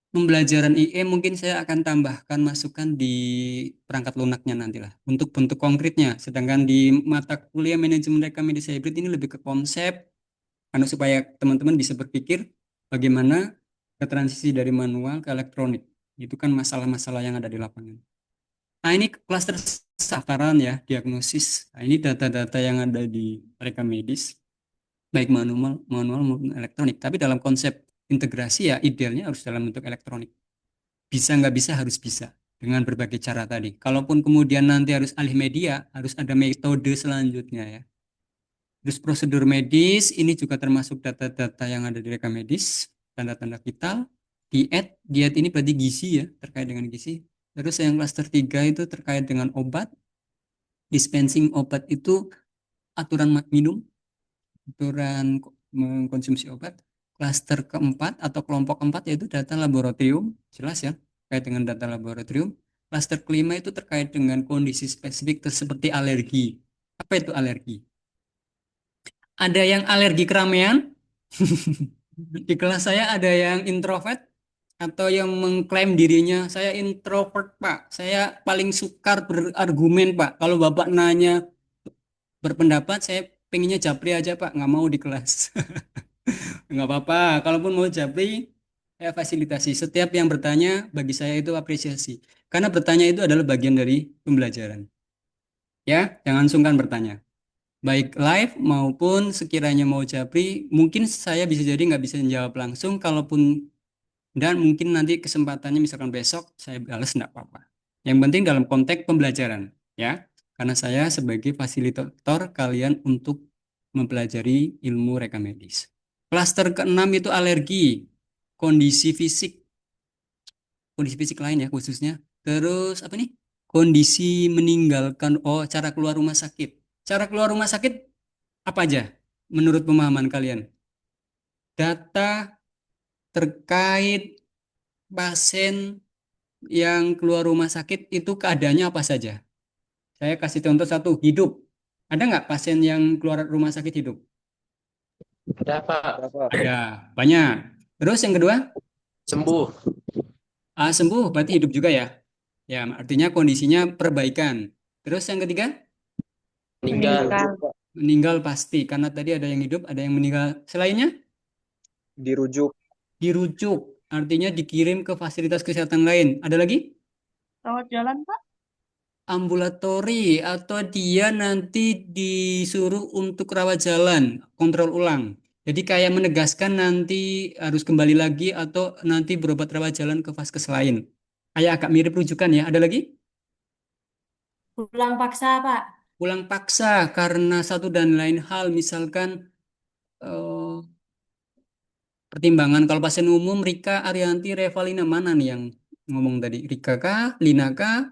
Pembelajaran IE mungkin saya akan tambahkan masukan di perangkat lunaknya nantilah untuk bentuk konkretnya. Sedangkan di mata kuliah manajemen rekam medis hybrid ini lebih ke konsep, karena supaya teman-teman bisa berpikir bagaimana ke transisi dari manual ke elektronik. Itu kan masalah-masalah yang ada di lapangan. Nah, ini klaster sasaran ya, diagnosis. Nah, ini data-data yang ada di rekam medis, baik manual maupun elektronik. Tapi dalam konsep integrasi ya idealnya harus dalam bentuk elektronik. Bisa nggak bisa harus bisa. dengan berbagai cara tadi. Kalaupun kemudian nanti harus alih media, harus ada metode selanjutnya ya. Terus prosedur medis, ini juga termasuk data-data yang ada di rekam medis, tanda-tanda vital, diet ini berarti gizi ya, terkait dengan gizi. Terus yang klaster 3 itu terkait dengan obat, dispensing obat itu aturan minum, aturan mengkonsumsi obat. Klaster keempat atau kelompok keempat yaitu data laboratorium, jelas ya, terkait dengan data laboratorium. Klaster kelima itu terkait dengan kondisi spesifik seperti alergi. Apa itu alergi? Ada yang alergi keramaian. Di kelas saya ada yang introvert atau yang mengklaim dirinya saya introvert, Pak. Saya paling sukar berargumen, Pak. Kalau Bapak nanya berpendapat, saya pengennya japri aja, Pak. Nggak mau di kelas. Nggak apa-apa. Kalaupun mau japri, saya fasilitasi. Setiap yang bertanya, bagi saya itu apresiasi. Karena bertanya itu adalah bagian dari pembelajaran. Ya, jangan sungkan bertanya. Baik live maupun sekiranya mau japri, mungkin saya bisa jadi nggak bisa menjawab langsung, kalaupun dan mungkin nanti kesempatannya misalkan besok saya balas enggak apa-apa. Yang penting dalam konteks pembelajaran ya. Karena saya sebagai fasilitator kalian untuk mempelajari ilmu rekam medis. Klaster keenam itu alergi, kondisi fisik, kondisi fisik lain ya khususnya. Terus apa nih? Kondisi meninggalkan, cara keluar rumah sakit. Cara keluar rumah sakit apa aja menurut pemahaman kalian? Data terkait pasien yang keluar rumah sakit itu keadaannya apa saja? Saya kasih contoh satu, hidup. Ada nggak pasien yang keluar rumah sakit hidup? Ada Pak, Ada, banyak. Terus yang kedua, sembuh, sembuh berarti hidup juga ya? Ya, artinya kondisinya perbaikan. Terus yang ketiga, meninggal, Meninggal. meninggal pasti. Karena tadi ada yang hidup, ada yang meninggal. Selainnya, dirujuk, dirujuk. Artinya dikirim ke fasilitas kesehatan lain. Ada lagi? Rawat jalan, Pak. Ambulatori atau dia nanti disuruh untuk rawat jalan, kontrol ulang. Jadi kayak menegaskan nanti harus kembali lagi atau nanti berobat rawat jalan ke vaskes lain. Kayak agak mirip rujukan ya. Ada lagi? Pulang paksa, Pak. Pulang paksa karena satu dan lain hal, misalkan eh, pertimbangan kalau pasien umum Rika Arianti Revalina mana nih yang ngomong tadi? Rika kah? Lina kah?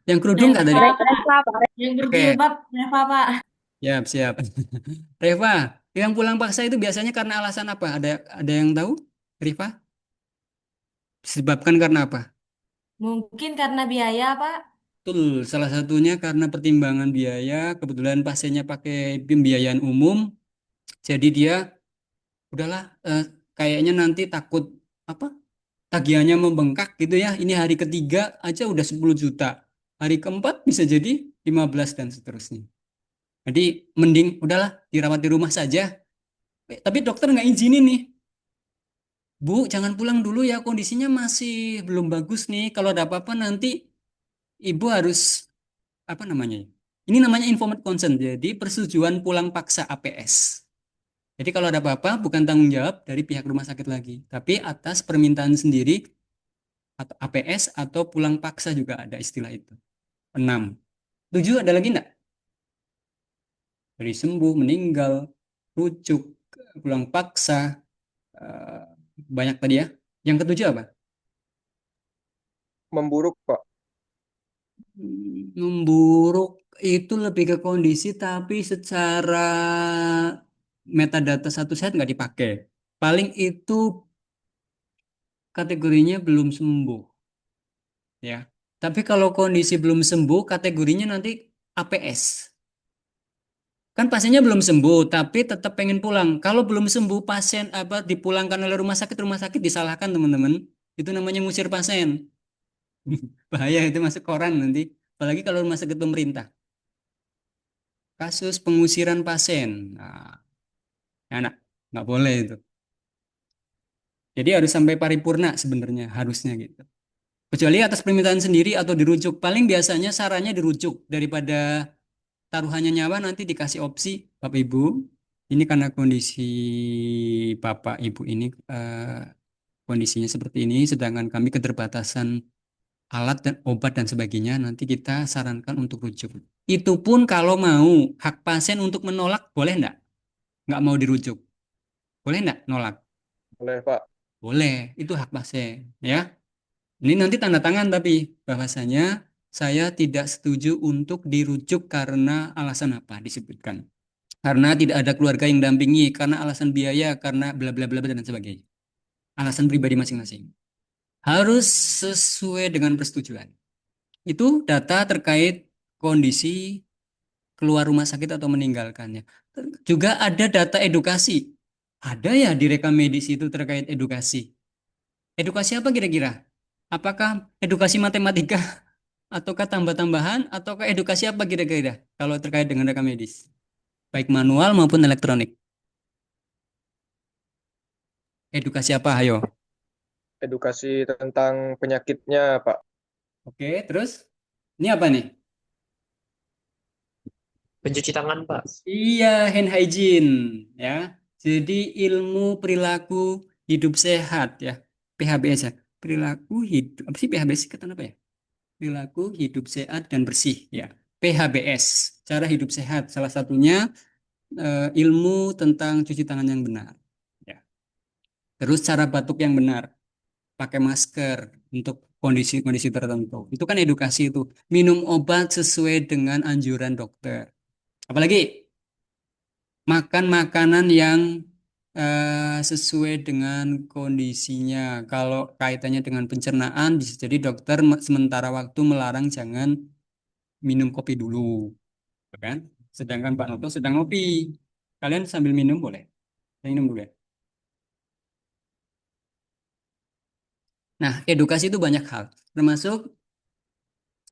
Yang kerudung nggak tadi? Reva, Pak. Reva, Pak. Yang Oke. berjilbab, Reva, Pak. Siap, siap. Reva, yang pulang paksa itu biasanya karena alasan apa? Ada yang tahu? Reva? Disebabkan karena apa? Mungkin karena biaya, Pak. Betul, salah satunya karena pertimbangan biaya. Kebetulan pasiennya pakai pembiayaan umum, jadi dia udahlah, kayaknya nanti takut apa? Tagihannya membengkak gitu ya. Ini hari ketiga aja udah 10 juta. Hari keempat bisa jadi 15 dan seterusnya. Jadi mending udahlah dirawat di rumah saja. Tapi dokter nggak izinin nih. Bu, jangan pulang dulu ya, kondisinya masih belum bagus nih. Kalau ada apa-apa nanti ibu harus apa namanya? Ini namanya informed consent, jadi persetujuan pulang paksa APS. Jadi kalau ada apa-apa bukan tanggung jawab dari pihak rumah sakit lagi, tapi atas permintaan sendiri atau APS atau pulang paksa juga ada istilah itu. 6. 7 ada lagi enggak? Dari sembuh, meninggal, rujuk, pulang paksa, eh, banyak tadi ya. Yang ketujuh apa? memburuk, Pak. Memburuk itu lebih ke kondisi tapi secara metadata satu set nggak dipakai. Paling itu kategorinya belum sembuh ya. Tapi kalau kondisi belum sembuh kategorinya nanti APS. Kan pasiennya belum sembuh tapi tetap pengen pulang. Kalau belum sembuh pasien apa dipulangkan oleh rumah sakit disalahkan teman-teman. Itu namanya ngusir pasien. Bahaya itu masuk koran nanti. Apalagi kalau rumah sakit pemerintah. Kasus pengusiran pasien. Nah, anak nggak boleh itu. Jadi harus sampai paripurna sebenarnya harusnya gitu. Kecuali atas permintaan sendiri atau dirujuk. Paling biasanya sarannya dirujuk daripada taruhannya nyawa nanti dikasih opsi Bapak Ibu. Ini karena kondisi Bapak Ibu ini kondisinya seperti ini, sedangkan kami keterbatasan alat dan obat dan sebagainya, nanti kita sarankan untuk rujuk. Itu pun kalau mau, hak pasien untuk menolak boleh enggak? Nggak mau dirujuk. Boleh enggak nolak? Boleh, Pak. Boleh, itu hak pasien. Ya, ini nanti tanda tangan tapi bahwasanya saya tidak setuju untuk dirujuk karena alasan apa disebutkan. Karena tidak ada keluarga yang dampingi, karena alasan biaya, karena bla bla bla bla, dan sebagainya. Alasan pribadi masing-masing. Harus sesuai dengan persetujuan. Itu data terkait kondisi keluar rumah sakit atau meninggalkannya. Juga ada data edukasi. Ada ya di rekam medis itu terkait edukasi. Edukasi apa kira-kira? Apakah edukasi matematika ataukah tambah-tambahan ataukah edukasi apa kira-kira kalau terkait dengan rekam medis? Baik manual maupun elektronik. Edukasi apa? Ayo. Edukasi tentang penyakitnya, Pak. Oke, terus ini apa nih? Pencuci tangan, Pak. Iya, hand hygiene ya. Jadi ilmu perilaku hidup sehat ya. PHBS ya. Perilaku hidup apa sih PHBS kata apa ya? Perilaku hidup sehat dan bersih ya. PHBS, cara hidup sehat. Salah satunya ilmu tentang cuci tangan yang benar. Ya. Terus cara batuk yang benar, pakai masker untuk kondisi-kondisi tertentu. Itu kan edukasi itu. Minum obat sesuai dengan anjuran dokter. Apalagi makan makanan yang sesuai dengan kondisinya. Kalau kaitannya dengan pencernaan, bisa jadi dokter sementara waktu melarang jangan minum kopi dulu, ya kan? Sedangkan Pak Noto sedang ngopi. Kalian sambil minum boleh. Saya minum dulu ya. Nah, edukasi itu banyak hal, termasuk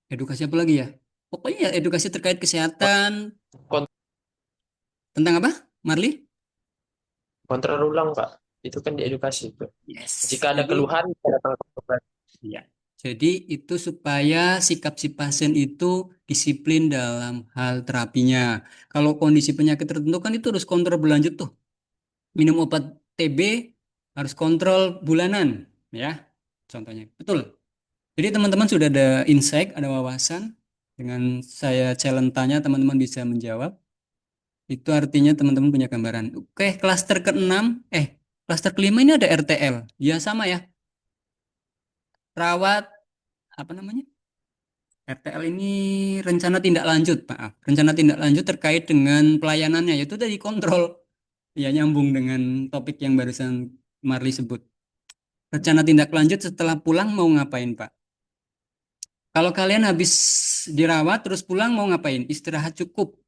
edukasi apa lagi ya? Pokoknya ya edukasi terkait kesehatan. Kon- Tentang apa, Marli? Kontrol ulang, Pak. Itu kan diedukasi, Pak. Yes. Jika ada Jadi, keluhan, kita datang ke dokter. ya. Jadi itu supaya sikap si pasien itu disiplin dalam hal terapinya. Kalau kondisi penyakit tertentu kan itu harus kontrol berlanjut tuh. Minum obat TB harus kontrol bulanan, ya. Contohnya. Betul. Jadi teman-teman sudah ada insight, ada wawasan. Dengan saya challenge tanya, teman-teman bisa menjawab. Itu artinya teman-teman punya gambaran. Oke, klaster ke-6, klaster kelima ini ada RTL. Ya sama ya. Rawat, apa namanya? RTL ini rencana tindak lanjut, maaf. Rencana tindak lanjut terkait dengan pelayanannya, yaitu tadi kontrol. Ya, nyambung dengan topik yang barusan Marli sebut. Rencana tindak lanjut setelah pulang mau ngapain, Pak? Kalau kalian habis dirawat terus pulang mau ngapain? Istirahat cukup,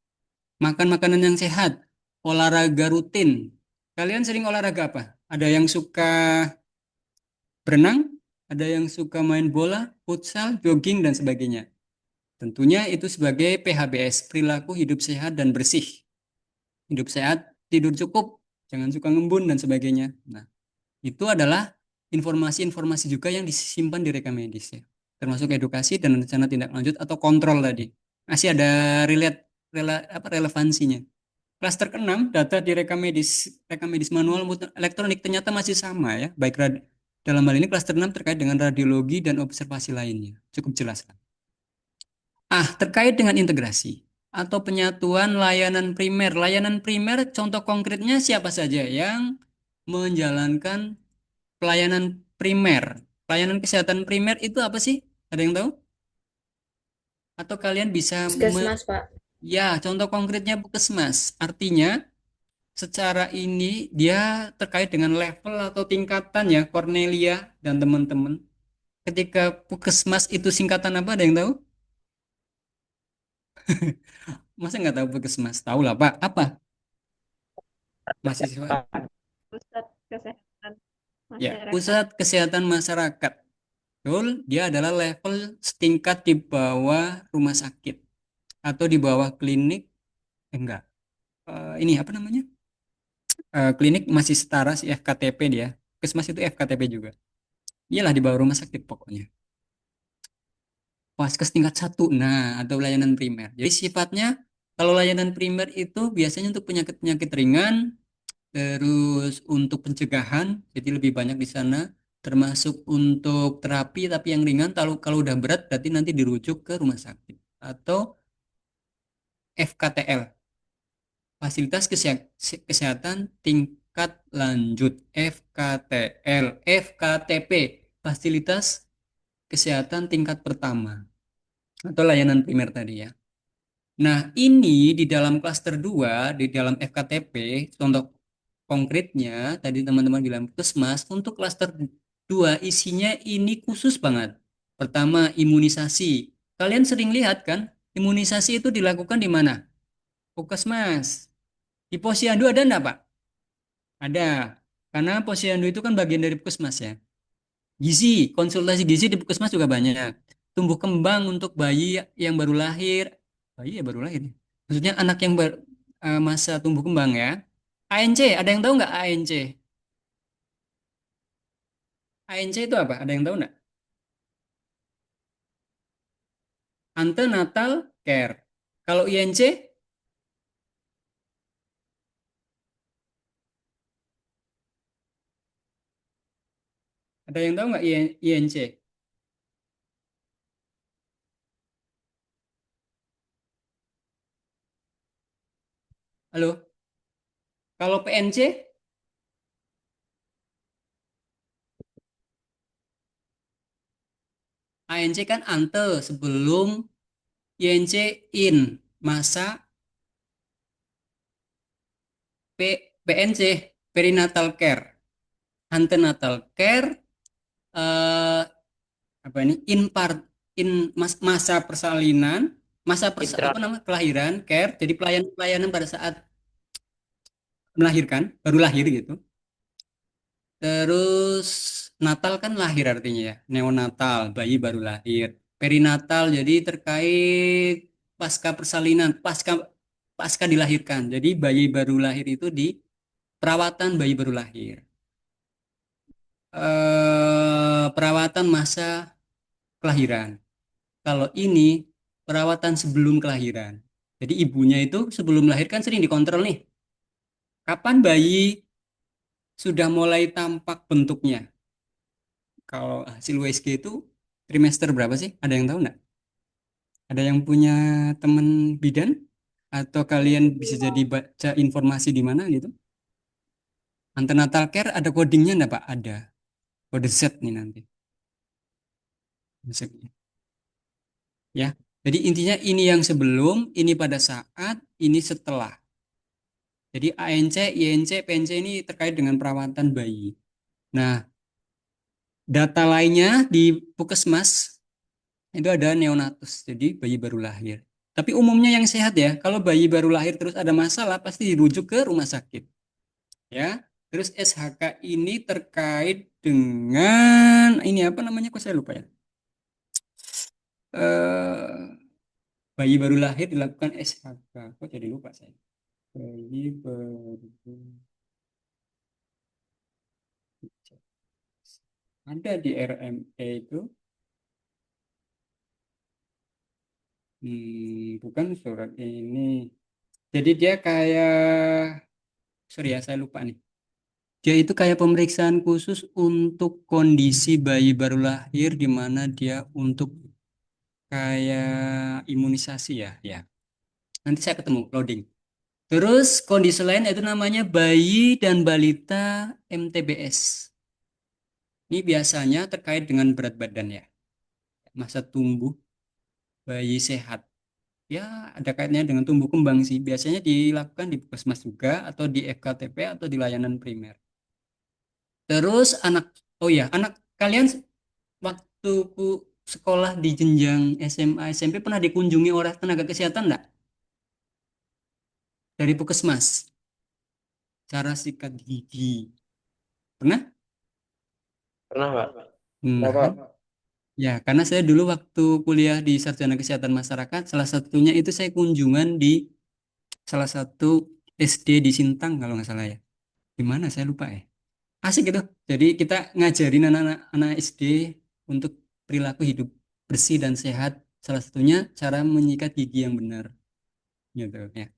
makan makanan yang sehat, olahraga rutin. Kalian sering olahraga apa? Ada yang suka berenang, ada yang suka main bola, futsal, jogging, dan sebagainya. Tentunya itu sebagai PHBS, perilaku hidup sehat dan bersih. Hidup sehat, tidur cukup, jangan suka ngembun, dan sebagainya. Nah, itu adalah informasi-informasi juga yang disimpan di rekam medis ya. Termasuk edukasi dan rencana tindak lanjut atau kontrol tadi. Masih ada relevansinya. Klaster ke-6, data di rekam medis manual maupun elektronik ternyata masih sama ya. Baik dalam hal ini klaster 6 terkait dengan radiologi dan observasi lainnya. Cukup jelas kan? Terkait dengan integrasi atau penyatuan layanan primer. Layanan primer contoh konkretnya siapa saja yang menjalankan pelayanan primer? Pelayanan kesehatan primer itu apa sih? Ada yang tahu? Atau kalian bisa Puskesmas, Pak. ya, contoh konkretnya Puskesmas. Artinya secara ini dia terkait dengan level atau tingkatan ya, Cornelia dan teman-teman. Ketika Puskesmas itu singkatan apa? Ada yang tahu? Masa nggak tahu Puskesmas? Tahu lah Pak. Apa? Mahasiswa. Pusat Kesehatan Ya, Masyarakat. Pusat Kesehatan Masyarakat. Betul, dia adalah level setingkat di bawah rumah sakit atau di bawah klinik. Enggak. Ini apa namanya? Klinik masih setara si FKTP dia. Puskesmas itu FKTP juga. Iyalah di bawah rumah sakit pokoknya. Vaskes tingkat 1. Nah, atau layanan primer. Jadi sifatnya kalau layanan primer itu biasanya untuk penyakit-penyakit ringan, terus untuk pencegahan, jadi lebih banyak di sana. termasuk untuk terapi tapi yang ringan. Kalau udah berat berarti nanti dirujuk ke rumah sakit atau FKTL, fasilitas kesehatan tingkat lanjut. FKTL, FKTP, fasilitas kesehatan tingkat pertama atau layanan primer tadi ya. Nah, ini di dalam klaster 2, di dalam FKTP, contoh konkretnya tadi teman-teman bilang puskesmas, untuk klaster 2 isinya ini khusus banget. Pertama, imunisasi. Kalian sering lihat kan, imunisasi itu dilakukan di mana? Puskesmas. Di Posyandu ada enggak, Pak? Ada. Karena Posyandu itu kan bagian dari puskesmas ya. Gizi, konsultasi gizi di puskesmas juga banyak. Tumbuh kembang untuk bayi yang baru lahir. Bayi ya baru lahir, ya. Maksudnya anak yang masa tumbuh kembang ya. ANC, ada yang tahu nggak ANC? ANC itu apa? Ada yang tahu nggak? Antenatal care. Kalau INC, ada yang tahu nggak INC? Halo? Kalau PNC? ANC kan ante sebelum INC in. Masa PNC, perinatal care. Antenatal care, eh, apa ini? Masa persalinan, Mitra. apa namanya? Kelahiran, care. Jadi pelayanan pada saat melahirkan, baru lahir gitu. Terus Natal kan lahir artinya ya, neonatal, bayi baru lahir. Perinatal jadi terkait pasca persalinan, pasca pasca dilahirkan. Jadi bayi baru lahir itu di perawatan bayi baru lahir. Perawatan masa kelahiran. Kalau ini perawatan sebelum kelahiran. Jadi ibunya itu sebelum melahirkan sering dikontrol nih. Kapan bayi sudah mulai tampak bentuknya? Kalau hasil USG itu trimester berapa sih? Ada yang tahu nggak? Ada yang punya teman bidan? Atau kalian bisa jadi baca informasi di mana gitu? Antenatal care ada codingnya nggak Pak? Ada. Kode Z nih nanti. Ya. Jadi intinya ini yang sebelum, ini pada saat, ini setelah. Jadi ANC, INC, PNC ini terkait dengan perawatan bayi. Nah, data lainnya di Puskesmas itu ada neonatus, jadi bayi baru lahir. Tapi umumnya yang sehat ya, kalau bayi baru lahir terus ada masalah pasti dirujuk ke rumah sakit. Ya. Terus SHK ini terkait dengan ini apa namanya? Kok saya lupa ya. Bayi baru lahir dilakukan SHK. Kok jadi lupa saya. Bayi baru ada di RME itu. Bukan surat ini. Jadi dia kayak, sorry ya saya lupa nih. Dia itu kayak pemeriksaan khusus untuk kondisi bayi baru lahir di mana dia untuk kayak imunisasi ya, ya. Nanti saya ketemu loading. Terus kondisi lain itu namanya bayi dan balita MTBS. Ini biasanya terkait dengan berat badan ya. Masa tumbuh bayi sehat. Ya, ada kaitannya dengan tumbuh kembang sih. Biasanya dilakukan di puskesmas juga atau di FKTP atau di layanan primer. Terus oh ya, anak kalian waktu sekolah di jenjang SMA, SMP pernah dikunjungi oleh tenaga kesehatan enggak? Dari puskesmas. Cara sikat gigi. Pernah? Pernah, Pak. Nah, ya, karena saya dulu waktu kuliah di Sarjana Kesehatan Masyarakat, salah satunya itu saya kunjungan di salah satu SD di Sintang kalau nggak salah ya. Di mana saya lupa ya. Asik gitu. Jadi kita ngajarin anak-anak SD untuk perilaku hidup bersih dan sehat. Salah satunya cara menyikat gigi yang benar. Gitu ya.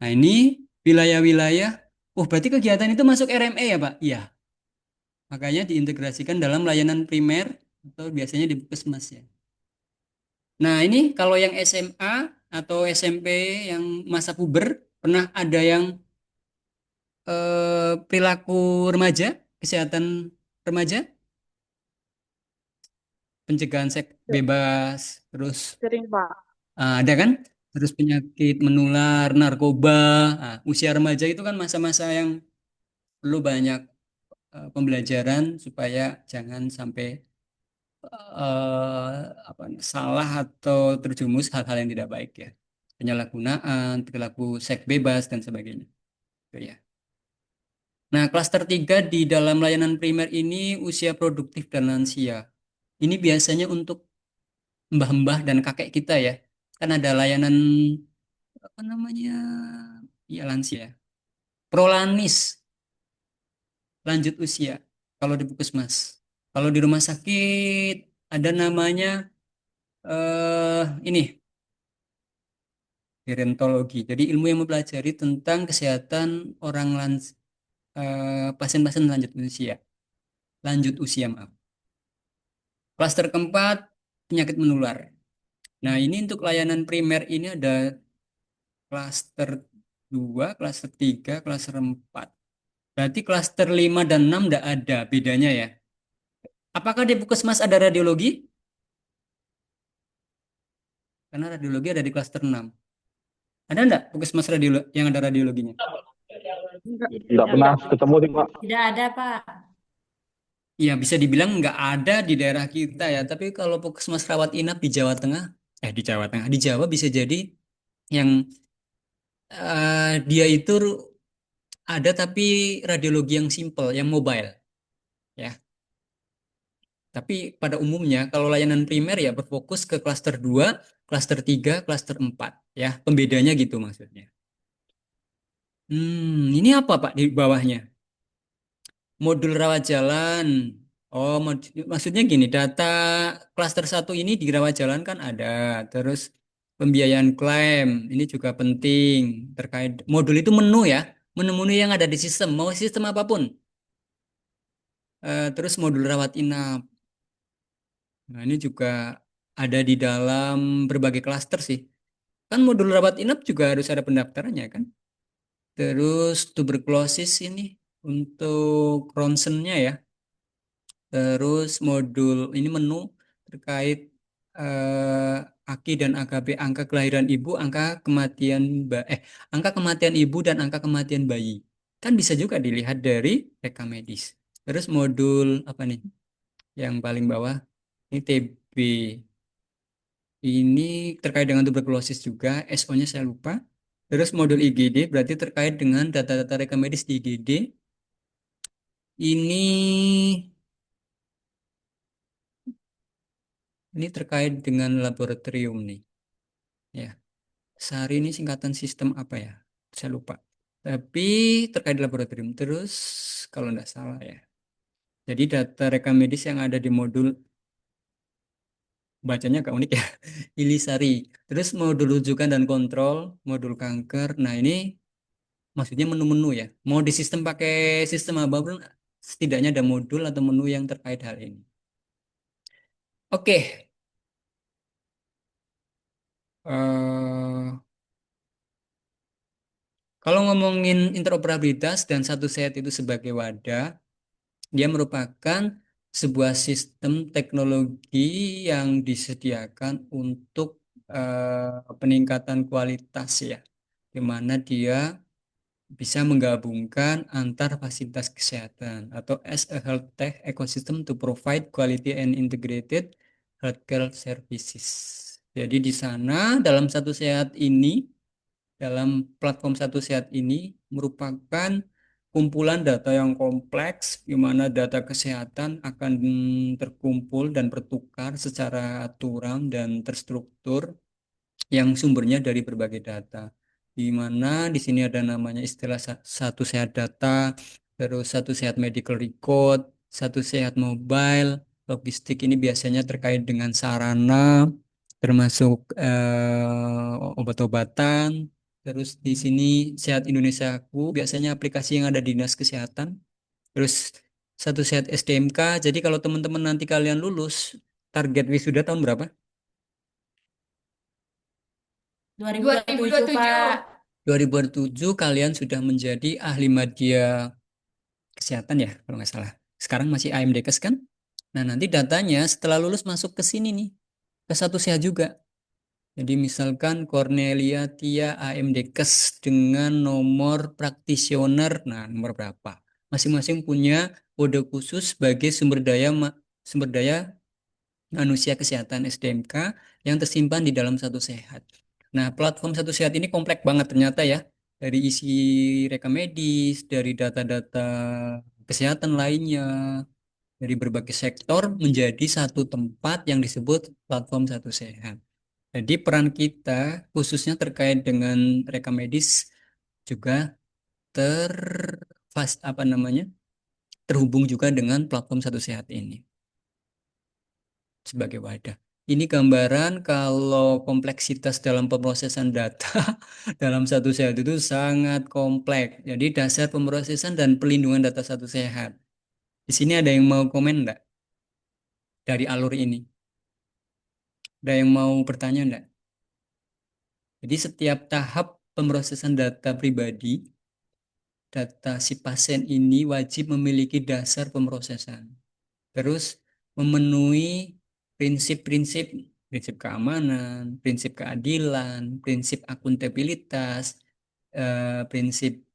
Nah ini wilayah-wilayah. Oh berarti kegiatan itu masuk RME ya Pak? Iya. Makanya diintegrasikan dalam layanan primer atau biasanya di puskesmas ya. Nah, ini kalau yang SMA atau SMP yang masa puber pernah ada yang perilaku remaja, kesehatan remaja, pencegahan seks bebas, terus Sering, Pak. ada kan? Terus penyakit menular, narkoba. Nah, usia remaja itu kan masa-masa yang perlu banyak pembelajaran supaya jangan sampai apa salah atau terjumus hal-hal yang tidak baik ya. Penyalahgunaan, perilaku seks bebas dan sebagainya. Itu ya. Nah, klaster 3 di dalam layanan primer ini usia produktif dan lansia. Ini biasanya untuk mbah-mbah dan kakek kita ya. Kan ada layanan apa namanya? Ya lansia. Prolanis lanjut usia kalau di puskesmas. Kalau di rumah sakit ada namanya ini gerontologi. Jadi ilmu yang mempelajari tentang kesehatan orang pasien-pasien lanjut usia maaf. Klaster keempat penyakit menular. Nah ini untuk layanan primer ini ada klaster 2, klaster 3, klaster 4. Berarti klaster 5 dan 6 tidak ada bedanya ya. Apakah di puskesmas ada radiologi? Karena radiologi ada di klaster 6. Ada enggak puskesmas yang ada radiologinya? Tidak pernah ketemu sih Pak. Tidak ada, Pak. Ya bisa dibilang nggak ada di daerah kita ya. Tapi kalau puskesmas rawat inap di Jawa Tengah, di Jawa bisa jadi yang dia itu ada tapi radiologi yang simple, yang mobile ya. Tapi pada umumnya kalau layanan primer ya berfokus ke klaster 2, klaster 3, klaster 4 ya. Pembedanya gitu maksudnya. Ini apa Pak di bawahnya? Modul rawat jalan. Oh, maksudnya gini, data klaster 1 ini di rawat jalan kan ada. Terus pembiayaan klaim ini juga penting terkait modul itu menu ya. Menu-menu yang ada di sistem, mau sistem apapun. Terus modul rawat inap. Nah, ini juga ada di dalam berbagai klaster sih. Kan modul rawat inap juga harus ada pendaftarannya kan. Terus tuberkulosis ini untuk ronsennya ya. Terus modul ini menu terkait AKI dan AKB, angka kelahiran ibu, angka kematian ibu dan angka kematian bayi. Kan bisa juga dilihat dari rekam medis. Terus modul apa nih? Yang paling bawah ini TB. Ini terkait dengan tuberkulosis juga, SO-nya saya lupa. Terus modul IGD berarti terkait dengan data-data rekam medis di IGD. Ini terkait dengan laboratorium nih. Ya, SARI ini singkatan sistem apa ya? Saya lupa. Tapi terkait laboratorium terus kalau tidak salah ya. Jadi data rekam medis yang ada di modul bacanya agak unik ya. Ilisari. Terus modul rujukan dan kontrol, modul kanker. Nah, ini maksudnya menu-menu ya. Mau di sistem pakai sistem apapun setidaknya ada modul atau menu yang terkait hal ini. Oke. Eh, Kalau ngomongin interoperabilitas dan satu sehat itu sebagai wadah, dia merupakan sebuah sistem teknologi yang disediakan untuk peningkatan kualitas ya, di mana dia bisa menggabungkan antar fasilitas kesehatan atau as a health tech ecosystem to provide quality and integrated healthcare services. Jadi di sana dalam satu sehat ini dalam platform satu sehat ini merupakan kumpulan data yang kompleks, di mana data kesehatan akan terkumpul dan bertukar secara aturan dan terstruktur yang sumbernya dari berbagai data. Di mana di sini ada namanya istilah satu sehat data, terus satu sehat medical record, satu sehat mobile, logistik ini biasanya terkait dengan sarana, termasuk obat-obatan. Terus di sini Sehat Indonesiaku biasanya aplikasi yang ada di Dinas Kesehatan. Terus satu sehat SDMK. Jadi kalau teman-teman nanti kalian lulus, target wisuda tahun berapa? 2027, Pak. 2007 kalian sudah menjadi ahli media kesehatan ya, kalau nggak salah. Sekarang masih AMDKes kan? Nah, nanti datanya setelah lulus masuk ke sini nih, ke satu sehat juga. Jadi misalkan Cornelia Tia AMDKes dengan nomor praktisioner, nah nomor berapa? Masing-masing punya kode khusus sebagai sumber daya manusia kesehatan SDMK yang tersimpan di dalam satu sehat. Nah, platform satu sehat ini kompleks banget ternyata ya. Dari isi rekam medis, dari data-data kesehatan lainnya, dari berbagai sektor menjadi satu tempat yang disebut platform satu sehat. Jadi peran kita khususnya terkait dengan rekam medis juga ter apa namanya, terhubung juga dengan platform satu sehat ini sebagai wadah. Ini gambaran kalau kompleksitas dalam pemrosesan data dalam satu sehat itu sangat kompleks. Jadi dasar pemrosesan dan pelindungan data satu sehat. Di sini ada yang mau komen enggak dari alur ini? Ada yang mau bertanya enggak? Jadi setiap tahap pemrosesan data pribadi, data si pasien ini wajib memiliki dasar pemrosesan. Terus memenuhi prinsip-prinsip, prinsip keamanan, prinsip keadilan, prinsip akuntabilitas, prinsip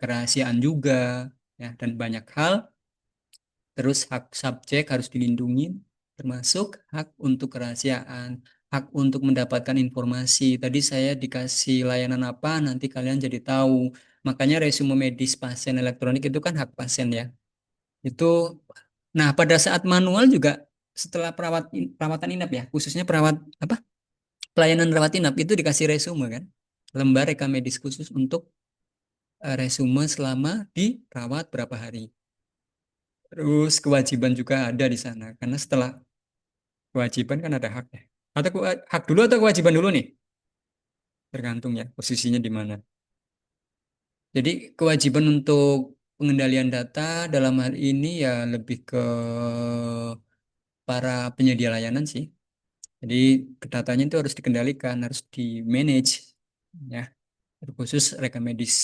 kerahasiaan juga, ya, dan banyak hal. Terus hak subjek harus dilindungi, termasuk hak untuk kerahasiaan, hak untuk mendapatkan informasi. Tadi saya dikasih layanan apa, nanti kalian jadi tahu. Makanya resume medis pasien elektronik itu kan hak pasien ya. Itu, nah pada saat manual juga setelah perawatan inap ya, khususnya perawat apa pelayanan rawat inap itu dikasih resume kan, lembar rekam medis khusus untuk resume selama dirawat berapa hari. Terus kewajiban juga ada di sana, karena setelah kewajiban kan ada hak ya. Atau hak dulu atau kewajiban dulu nih? Tergantung ya posisinya di mana. Jadi kewajiban untuk pengendalian data dalam hal ini ya lebih ke para penyedia layanan sih. Jadi datanya itu harus dikendalikan, harus di manage ya. Khusus rekam medis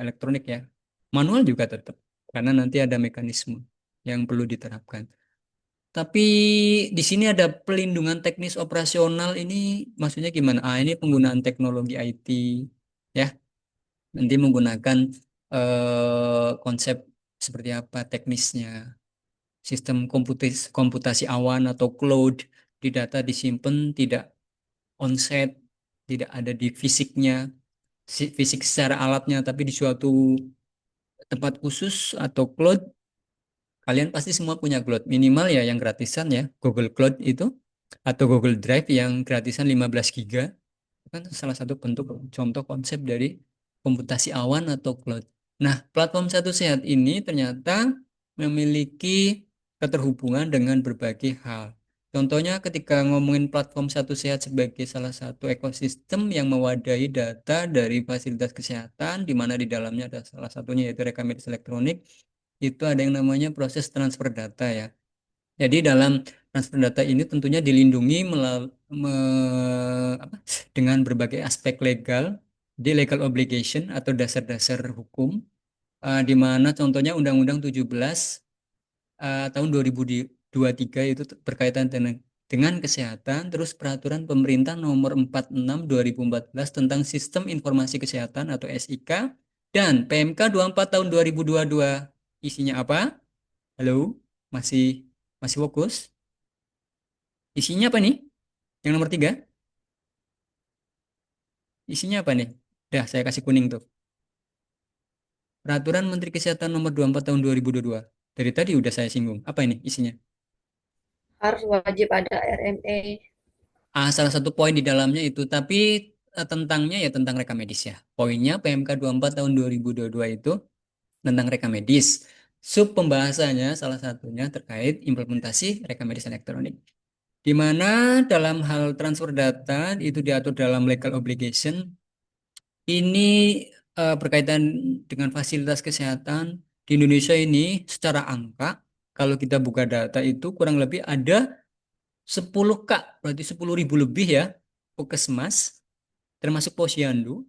elektronik ya. Manual juga tetap karena nanti ada mekanisme yang perlu diterapkan. Tapi di sini ada pelindungan teknis operasional ini maksudnya gimana? Ah, ini penggunaan teknologi IT ya. Nanti menggunakan konsep seperti apa teknisnya. Sistem komputasi awan atau cloud, di data disimpan tidak onset, tidak ada di fisiknya, fisik secara alatnya, tapi di suatu tempat khusus atau cloud. Kalian pasti semua punya cloud minimal ya yang gratisan ya, Google Cloud itu atau Google Drive yang gratisan 15 giga. Itu kan salah satu bentuk contoh konsep dari komputasi awan atau cloud. Nah, platform satu sehat ini ternyata memiliki keterhubungan dengan berbagai hal. Contohnya ketika ngomongin platform satu sehat sebagai salah satu ekosistem yang mewadahi data dari fasilitas kesehatan, di mana di dalamnya ada salah satunya yaitu rekam medis elektronik, itu ada yang namanya proses transfer data ya. Jadi dalam transfer data ini tentunya dilindungi dengan berbagai aspek legal, di legal obligation atau dasar-dasar hukum, di mana contohnya Undang-Undang 17 tahun 2023 itu berkaitan dengan kesehatan, terus peraturan pemerintah nomor 46 2014 tentang Sistem Informasi Kesehatan atau SIK, dan PMK 24 tahun 2022. Isinya apa? Halo, masih masih fokus? Isinya apa nih? Yang nomor 3? Isinya apa nih? Dah, saya kasih kuning tuh. Peraturan Menteri Kesehatan nomor 24 tahun 2022. Dari tadi udah saya singgung. Apa ini isinya? Harus wajib ada RME. Salah satu poin di dalamnya itu, tapi tentangnya ya tentang rekam medis ya. Poinnya PMK 24 tahun 2022 itu tentang rekam medis. Sub pembahasannya salah satunya terkait implementasi rekam medis elektronik. Di mana dalam hal transfer data itu diatur dalam legal obligation. Ini berkaitan dengan fasilitas kesehatan di Indonesia ini secara angka, kalau kita buka data itu kurang lebih ada 10K, berarti 10.000 lebih ya, puskesmas, termasuk posyandu.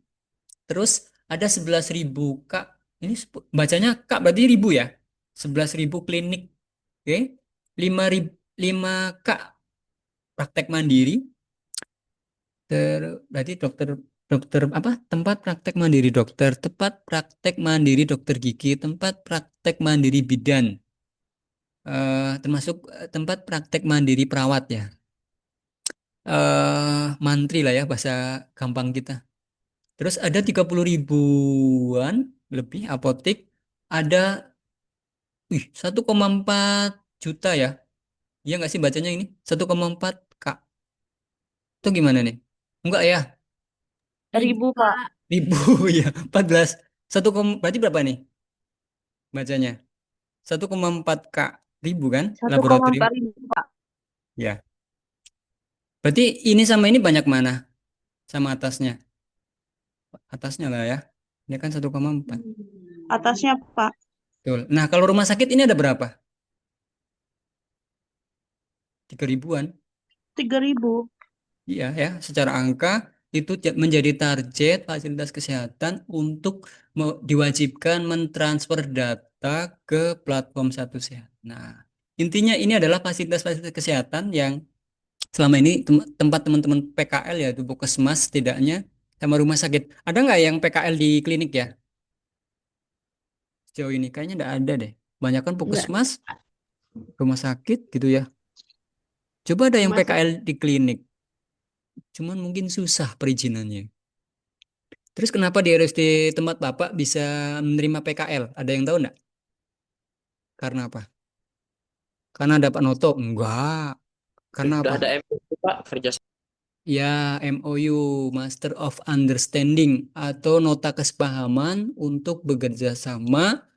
Terus ada 11.000 K, ini bacanya K berarti ribu ya, 11.000 klinik, oke, 5 K praktek mandiri, berarti dokter dokter apa tempat praktek mandiri dokter, tempat praktek mandiri dokter gigi, tempat praktek mandiri bidan, termasuk tempat praktek mandiri perawat ya, mantri lah ya bahasa gampang kita. Terus ada 30 ribuan lebih apotik, ada 1,4 juta ya. Iya nggak sih bacanya ini? 1,4 K. Itu gimana nih? Enggak ya? Ribu, Pak. Ribu ya, 14. Berarti berapa nih bacanya? 1,4 K ribu kan 1,4 laboratorium? ribu, Pak. Ya. Berarti ini sama ini banyak mana? Sama atasnya. Atasnya lah ya. Ini kan 1,4. Atasnya, Pak. Betul. Nah, kalau rumah sakit ini ada berapa? 3 ribuan. 3.000. Iya ya, secara angka itu menjadi target fasilitas kesehatan untuk diwajibkan mentransfer data ke platform Satu Sehat. Nah, intinya ini adalah fasilitas-fasilitas kesehatan yang selama ini tempat teman-teman PKL yaitu puskesmas setidaknya sama rumah sakit. Ada nggak yang PKL di klinik ya? Sejauh ini kayaknya nggak ada deh. Banyak kan Enggak. puskesmas, rumah sakit gitu ya. Coba ada yang Rumah sakit. PKL di klinik. Cuman mungkin susah perizinannya. Terus kenapa di RSUD tempat Bapak bisa menerima PKL? Ada yang tahu nggak? Karena apa? Karena dapat noto? Enggak. Karena Sudah apa? ada MOU Pak kerja. Ya, MOU, Master of Understanding, atau nota kesepahaman untuk bekerja sama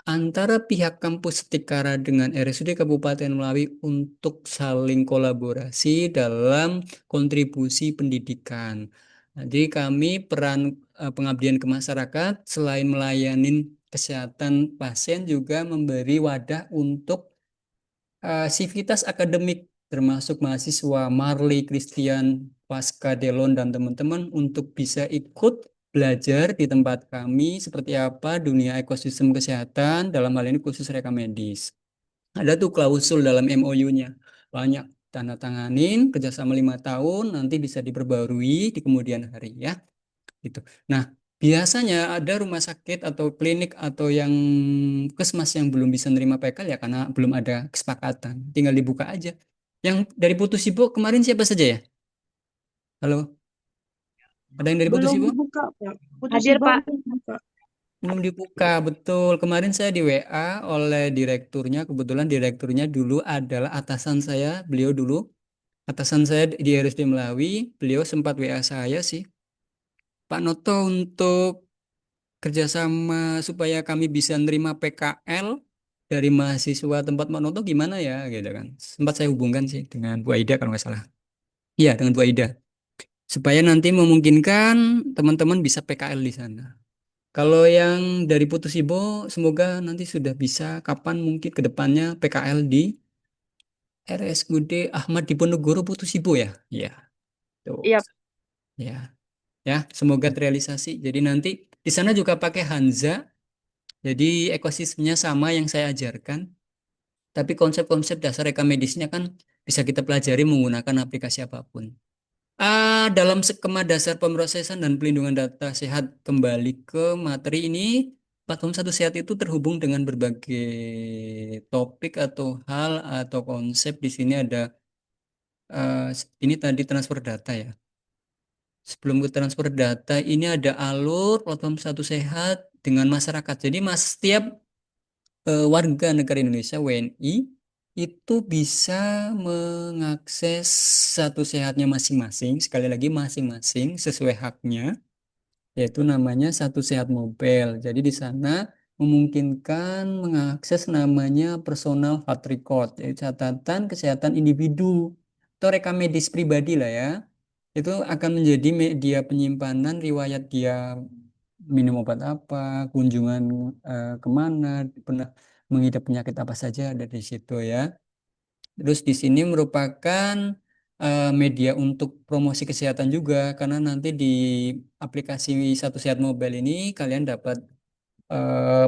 antara pihak kampus Setikara dengan RSUD Kabupaten Melawi untuk saling kolaborasi dalam kontribusi pendidikan. Jadi kami peran pengabdian ke masyarakat selain melayani kesehatan pasien juga memberi wadah untuk sivitas akademik termasuk mahasiswa Marley, Christian, Pasca, Delon, dan teman-teman untuk bisa ikut belajar di tempat kami seperti apa dunia ekosistem kesehatan dalam hal ini khusus rekam medis. Ada tuh klausul dalam MOU-nya. Banyak tanda tanganin kerjasama 5 tahun nanti bisa diperbarui di kemudian hari ya. Gitu. Nah, biasanya ada rumah sakit atau klinik atau yang puskesmas yang belum bisa nerima PKL ya karena belum ada kesepakatan. Tinggal dibuka aja. Yang dari Putus Ibu kemarin siapa saja ya? Halo, ada yang dari Putus Belum Ibu? dibuka, Pak. Putus Hadir, Ibu Pak. belum dibuka. Belum dibuka, betul. Kemarin saya di WA oleh direkturnya. Kebetulan direkturnya dulu adalah atasan saya. Beliau dulu atasan saya di RSUD Melawi. Beliau sempat WA saya sih. Pak Noto, untuk kerjasama supaya kami bisa nerima PKL dari mahasiswa tempat Pak Noto gimana ya gitu kan. Sempat saya hubungkan sih dengan Bu Aida kalau nggak salah. Iya, dengan Bu Aida. Supaya nanti memungkinkan teman-teman bisa PKL di sana. Kalau yang dari Putus Ibo, semoga nanti sudah bisa kapan mungkin ke depannya PKL di RSUD Ahmad Diponegoro Putus Ibo ya. Iya, tuh. Iya. Ya, ya, semoga terrealisasi. Jadi nanti di sana juga pakai Hanza. Jadi ekosistemnya sama yang saya ajarkan. Tapi konsep-konsep dasar rekam medisnya kan bisa kita pelajari menggunakan aplikasi apapun. Dalam skema dasar pemrosesan dan pelindungan data sehat kembali ke materi ini, platform Satu Sehat itu terhubung dengan berbagai topik atau hal atau konsep. Di sini ada ini tadi transfer data ya. Sebelum ke transfer data, ini ada alur platform Satu Sehat dengan masyarakat. Jadi setiap warga negara Indonesia WNI itu bisa mengakses Satu Sehatnya masing-masing, sekali lagi masing-masing sesuai haknya, yaitu namanya Satu Sehat Mobile. Jadi di sana memungkinkan mengakses namanya personal health record, yaitu catatan kesehatan individu atau rekam medis pribadi lah ya. Itu akan menjadi media penyimpanan riwayat dia minum obat apa, kunjungan kemana, pernah mengidap penyakit apa saja ada di situ ya. Terus di sini merupakan media untuk promosi kesehatan juga, karena nanti di aplikasi Satu Sehat Mobile ini kalian dapat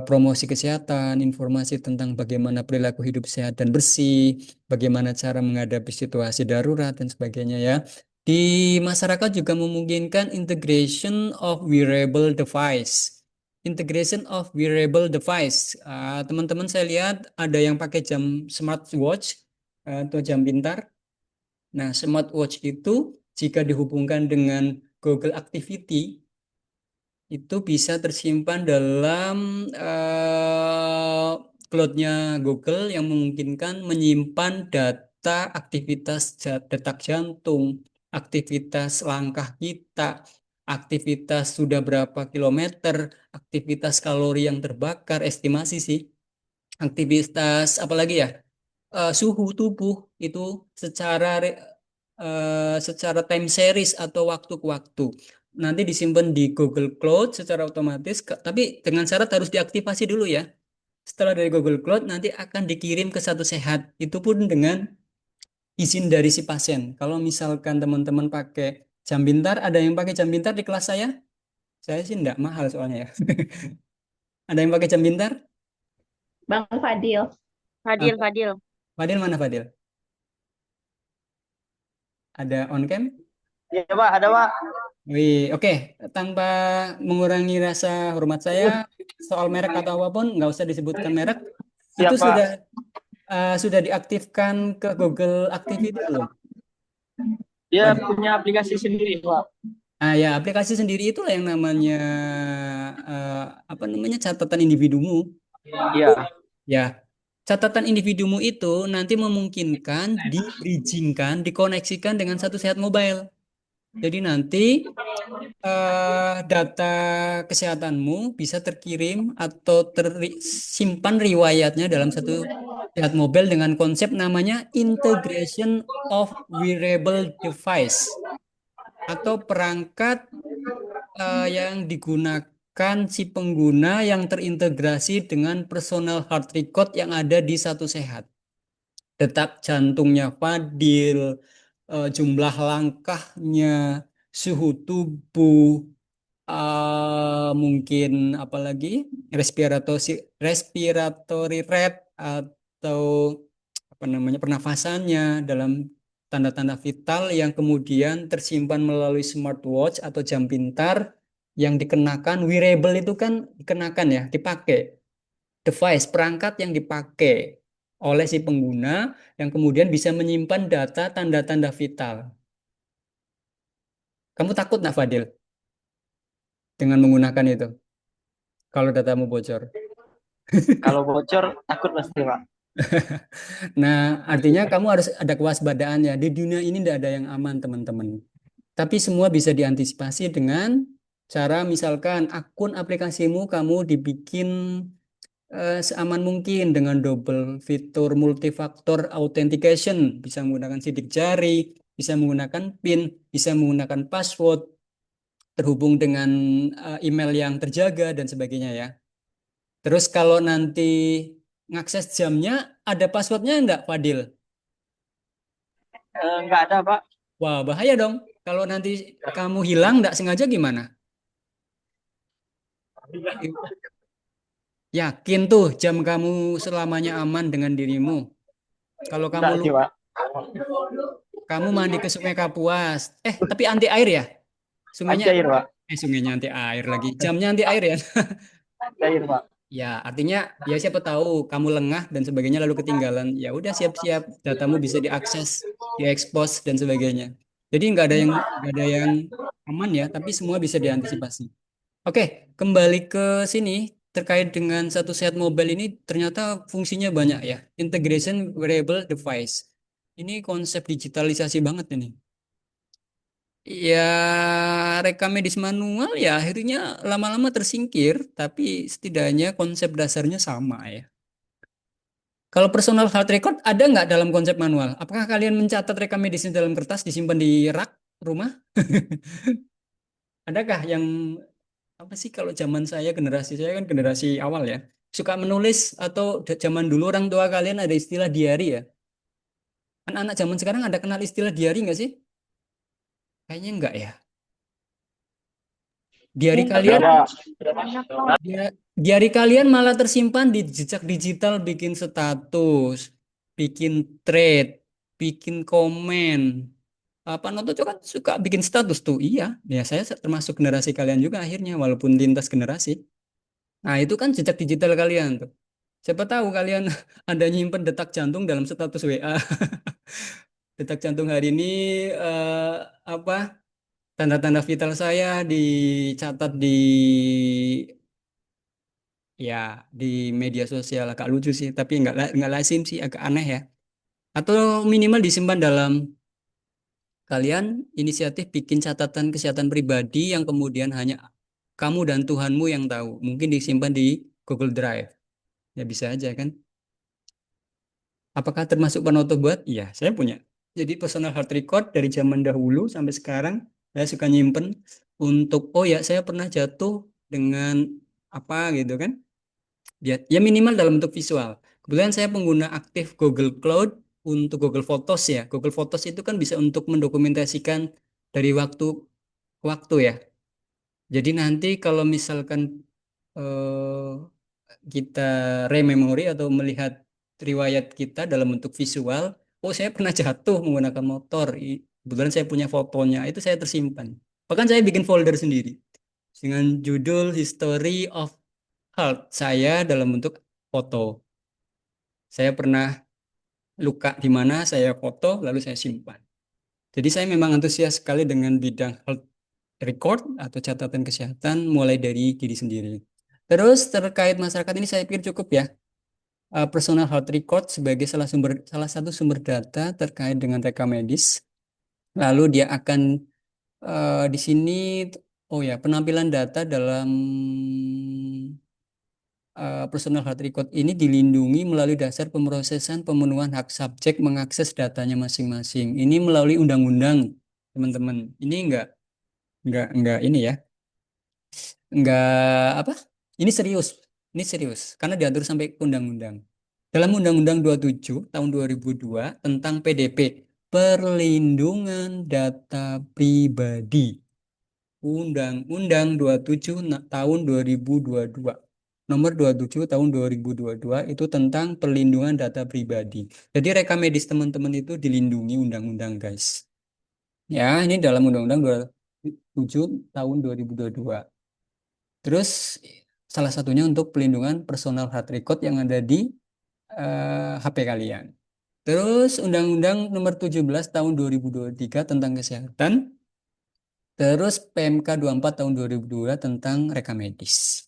promosi kesehatan, informasi tentang bagaimana perilaku hidup sehat dan bersih, bagaimana cara menghadapi situasi darurat dan sebagainya ya. Di masyarakat juga memungkinkan integration of wearable device. Integration of wearable device. Teman-teman saya lihat ada yang pakai jam smartwatch atau jam pintar. Nah, smartwatch itu jika dihubungkan dengan Google Activity itu bisa tersimpan dalam cloud-nya Google yang memungkinkan menyimpan data aktivitas detak jantung, aktivitas langkah kita, aktivitas sudah berapa kilometer, aktivitas kalori yang terbakar, estimasi sih, aktivitas apa lagi ya? Suhu tubuh itu secara time series atau waktu ke waktu. Nanti disimpan di Google Cloud secara otomatis, tapi dengan syarat harus diaktifasi dulu ya. Setelah dari Google Cloud nanti akan dikirim ke Satu Sehat. Itu pun dengan izin dari si pasien. Kalau misalkan teman-teman pakai jam pintar, ada yang pakai jam pintar di kelas saya? Saya sih enggak, mahal soalnya ya. Ada yang pakai jam pintar? Bang Fadil. Fadil, Fadil. Fadil mana Fadil? Ada on cam? Iya Pak, ada Pak. Wih, oke. Tanpa mengurangi rasa hormat saya, soal merek atau apapun, nggak usah disebutkan merek. Siap Itu Pak. sudah diaktifkan ke Google Activity belum? Dia Fadil? punya aplikasi sendiri Pak. Ya, aplikasi sendiri itulah yang namanya apa namanya catatan individumu. Iya. Ya, catatan individumu itu nanti memungkinkan di-bridgingkan, dikoneksikan dengan Satu Sehat Mobile. Jadi nanti data kesehatanmu bisa terkirim atau tersimpan riwayatnya dalam Satu Sehat Mobile dengan konsep namanya integration of wearable device atau perangkat yang digunakan si pengguna yang terintegrasi dengan personal heart record yang ada di Satu Sehat. Detak jantungnya Fadil, jumlah langkahnya, suhu tubuh, mungkin apalagi respiratory rate atau apa namanya pernafasannya dalam tanda-tanda vital yang kemudian tersimpan melalui smartwatch atau jam pintar yang dikenakan. Wearable itu kan dikenakan ya, dipakai, device perangkat yang dipakai oleh si pengguna yang kemudian bisa menyimpan data tanda-tanda vital. Kamu takut nggak Fadil dengan menggunakan itu kalau datamu bocor? Kalau bocor takut pasti Pak. Nah, artinya kamu harus ada kewaspadaan ya. Di dunia ini tidak ada yang aman, teman-teman. Tapi semua bisa diantisipasi dengan cara misalkan akun aplikasimu kamu dibikin seaman mungkin dengan double fitur multifaktor authentication. Bisa menggunakan sidik jari, bisa menggunakan PIN, bisa menggunakan password, terhubung dengan email yang terjaga dan sebagainya ya. Terus kalau nanti ngakses jamnya ada passwordnya enggak, Fadil? Nggak ada Pak. Wah, bahaya dong. Kalau nanti kamu hilang enggak sengaja gimana? Yakin tuh jam kamu selamanya aman dengan dirimu. Kalau Nggak sih Pak. kamu mandi ke Sungai Kapuas. Tapi anti air ya? Anti Sungainya air Pak. sungainya anti air lagi. Jamnya anti air ya? Anti air Pak. Ya, artinya ya siapa tahu kamu lengah dan sebagainya lalu ketinggalan. Ya udah siap-siap datamu bisa diakses, diekspos dan sebagainya. Jadi nggak ada yang aman ya, tapi semua bisa diantisipasi. Oke, kembali ke sini terkait dengan Satu Sehat Mobile ini ternyata fungsinya banyak ya. Integration wearable device. Ini konsep digitalisasi banget ini. Ya, rekam medis manual ya akhirnya lama-lama tersingkir, tapi setidaknya konsep dasarnya sama ya. Kalau personal health record ada nggak dalam konsep manual? Apakah kalian mencatat rekam medisnya dalam kertas disimpan di rak rumah? Adakah yang apa sih kalau zaman saya, generasi saya kan generasi awal ya, suka menulis atau zaman dulu orang tua kalian ada istilah diary ya? Anak-anak zaman sekarang ada kenal istilah diary nggak sih? Kayaknya enggak ya. Diary Mungkin kalian, Ada, Pak. banyak Pak. diary kalian malah tersimpan di jejak digital, bikin status, bikin thread, bikin komen. Apa Noto kan suka bikin status tuh? Iya, ya saya termasuk generasi kalian juga akhirnya, walaupun lintas generasi. Nah, itu kan jejak digital kalian tuh. Siapa tahu kalian ada nyimpen detak jantung dalam status WA. Detak jantung hari ini apa tanda-tanda vital saya dicatat di ya di media sosial, agak lucu sih, tapi nggak lazim sih, agak aneh ya. Atau minimal disimpan dalam kalian inisiatif bikin catatan kesehatan pribadi yang kemudian hanya kamu dan Tuhanmu yang tahu. Mungkin disimpan di Google Drive. Ya bisa aja kan. Apakah termasuk penutup buat? Iya, saya punya. Jadi personal heart record dari zaman dahulu sampai sekarang saya suka nyimpen untuk oh ya saya pernah jatuh dengan apa gitu kan. Ya minimal dalam bentuk visual. Kebetulan saya pengguna aktif Google Cloud untuk Google Photos ya. Google Photos itu kan bisa untuk mendokumentasikan dari waktu ke waktu ya. Jadi nanti kalau misalkan kita rememori atau melihat riwayat kita dalam bentuk visual, oh saya pernah jatuh menggunakan motor. Kebetulan saya punya fotonya, itu saya tersimpan. Bahkan saya bikin folder sendiri dengan judul History of Health saya dalam bentuk foto. Saya pernah luka di mana, saya foto, lalu saya simpan. Jadi saya memang antusias sekali dengan bidang health record atau catatan kesehatan mulai dari diri sendiri. Terus terkait masyarakat ini saya pikir cukup ya. Personal health record sebagai salah satu sumber data terkait dengan rekam medis. Lalu dia akan di sini oh ya penampilan data dalam personal health record ini dilindungi melalui dasar pemrosesan pemenuhan hak subjek mengakses datanya masing-masing. Ini melalui undang-undang, teman-teman. Ini enggak ini ya. Enggak apa? Ini serius. Ini serius karena diatur sampai ke undang-undang. Dalam Undang-Undang 27 tahun 2002 tentang PDP, Perlindungan Data Pribadi. Undang-Undang 27 tahun 2022. Nomor 27 tahun 2022 itu tentang perlindungan data pribadi. Jadi rekam medis teman-teman itu dilindungi undang-undang, guys. Ya, ini dalam Undang-Undang 27 tahun 2022. Terus salah satunya untuk pelindungan personal health record yang ada di HP kalian. Terus Undang-Undang Nomor 17 tahun 2023 tentang kesehatan. Terus PMK 24 tahun 2002 tentang rekam medis.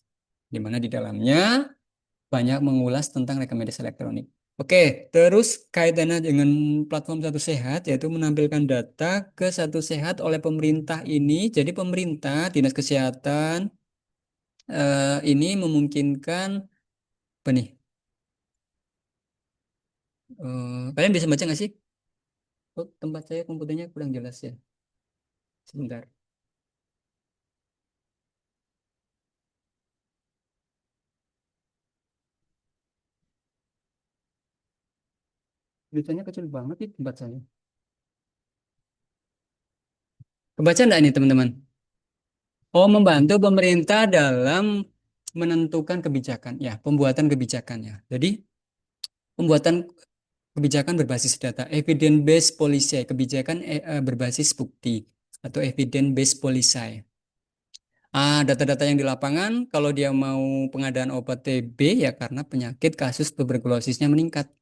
Di mana di dalamnya banyak mengulas tentang rekam medis elektronik. Oke, terus kaitannya dengan platform Satu Sehat yaitu menampilkan data ke Satu Sehat oleh pemerintah ini. Jadi pemerintah, Dinas Kesehatan ini memungkinkan apa nih? Kalian bisa baca nggak sih? Oh, tempat saya komputernya kurang jelas ya. Sebentar. Tulisannya kecil banget di tempat saya. Kebaca enggak ini teman-teman? Oh, membantu pemerintah dalam menentukan kebijakan. Ya, pembuatan kebijakannya. Jadi, pembuatan kebijakan berbasis data. Evidence based policy. Kebijakan berbasis bukti. Atau evidence based policy. Data-data yang di lapangan, kalau dia mau pengadaan obat TB, ya karena penyakit kasus tuberkulosisnya meningkat.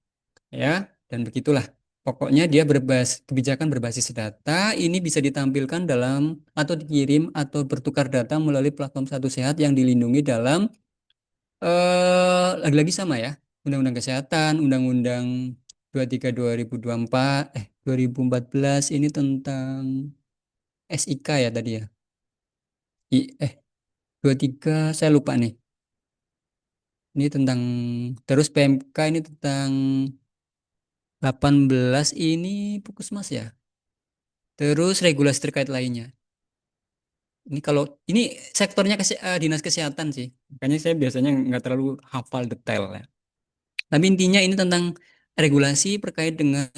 Ya, dan begitulah. Pokoknya dia kebijakan berbasis data ini bisa ditampilkan dalam atau dikirim atau bertukar data melalui platform Satu Sehat yang dilindungi dalam lagi-lagi sama ya. Undang-Undang Kesehatan, Undang-Undang 23 2024 2014 ini tentang SIK ya tadi ya. 23 saya lupa nih. Ini tentang terus PMK ini tentang 18 ini Puskesmas ya. Terus regulasi terkait lainnya. Ini kalau ini sektornya dinas kesehatan sih. Makanya saya biasanya nggak terlalu hafal detail ya. Tapi intinya ini tentang regulasi terkait dengan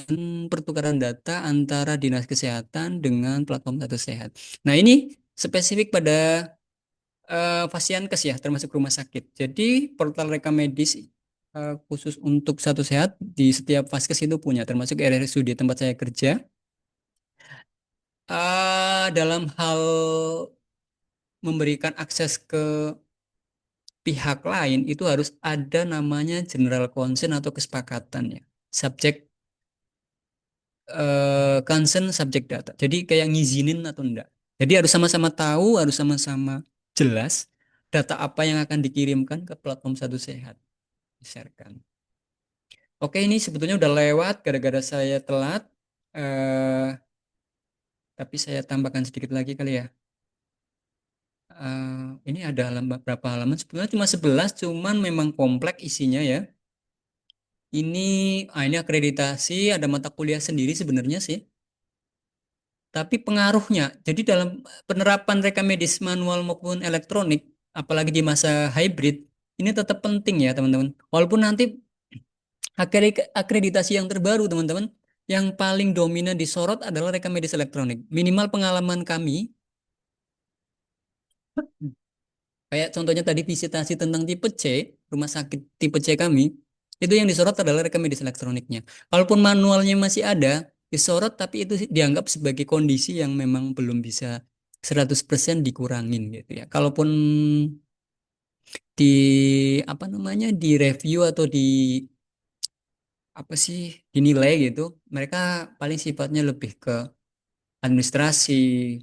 pertukaran data antara dinas kesehatan dengan platform Satu Sehat. Nah, ini spesifik pada Fasiankes ya, termasuk rumah sakit. Jadi portal rekam medis khusus untuk Satu Sehat di setiap vaskes itu punya, termasuk RRSUD tempat saya kerja. Dalam hal memberikan akses ke pihak lain itu harus ada namanya general consent atau kesepakatan ya. Subjek consent subject data. Jadi kayak ngizinin atau enggak. Jadi harus sama-sama tahu, harus sama-sama jelas data apa yang akan dikirimkan ke platform Satu Sehat. Di-sharekan. Oke, ini sebetulnya udah lewat gara-gara saya telat. Eh, tapi saya tambahkan sedikit lagi kali ya. Ini ada berapa halaman? Sebetulnya cuma 11, cuman memang kompleks isinya ya. Ini akreditasi, ada mata kuliah sendiri sebenarnya sih. Tapi pengaruhnya, jadi dalam penerapan rekam medis manual maupun elektronik, apalagi di masa hybrid, ini tetap penting ya teman-teman. Walaupun nanti akreditasi yang terbaru teman-teman, yang paling dominan disorot adalah rekam medis elektronik. Minimal pengalaman kami, kayak contohnya tadi visitasi tentang tipe C, rumah sakit tipe C kami, itu yang disorot adalah rekam medis elektroniknya. Walaupun manualnya masih ada, disorot tapi itu dianggap sebagai kondisi yang memang belum bisa 100% dikurangin gitu ya. Kalaupun di apa namanya di review atau di apa sih dinilai gitu, mereka paling sifatnya lebih ke administrasi,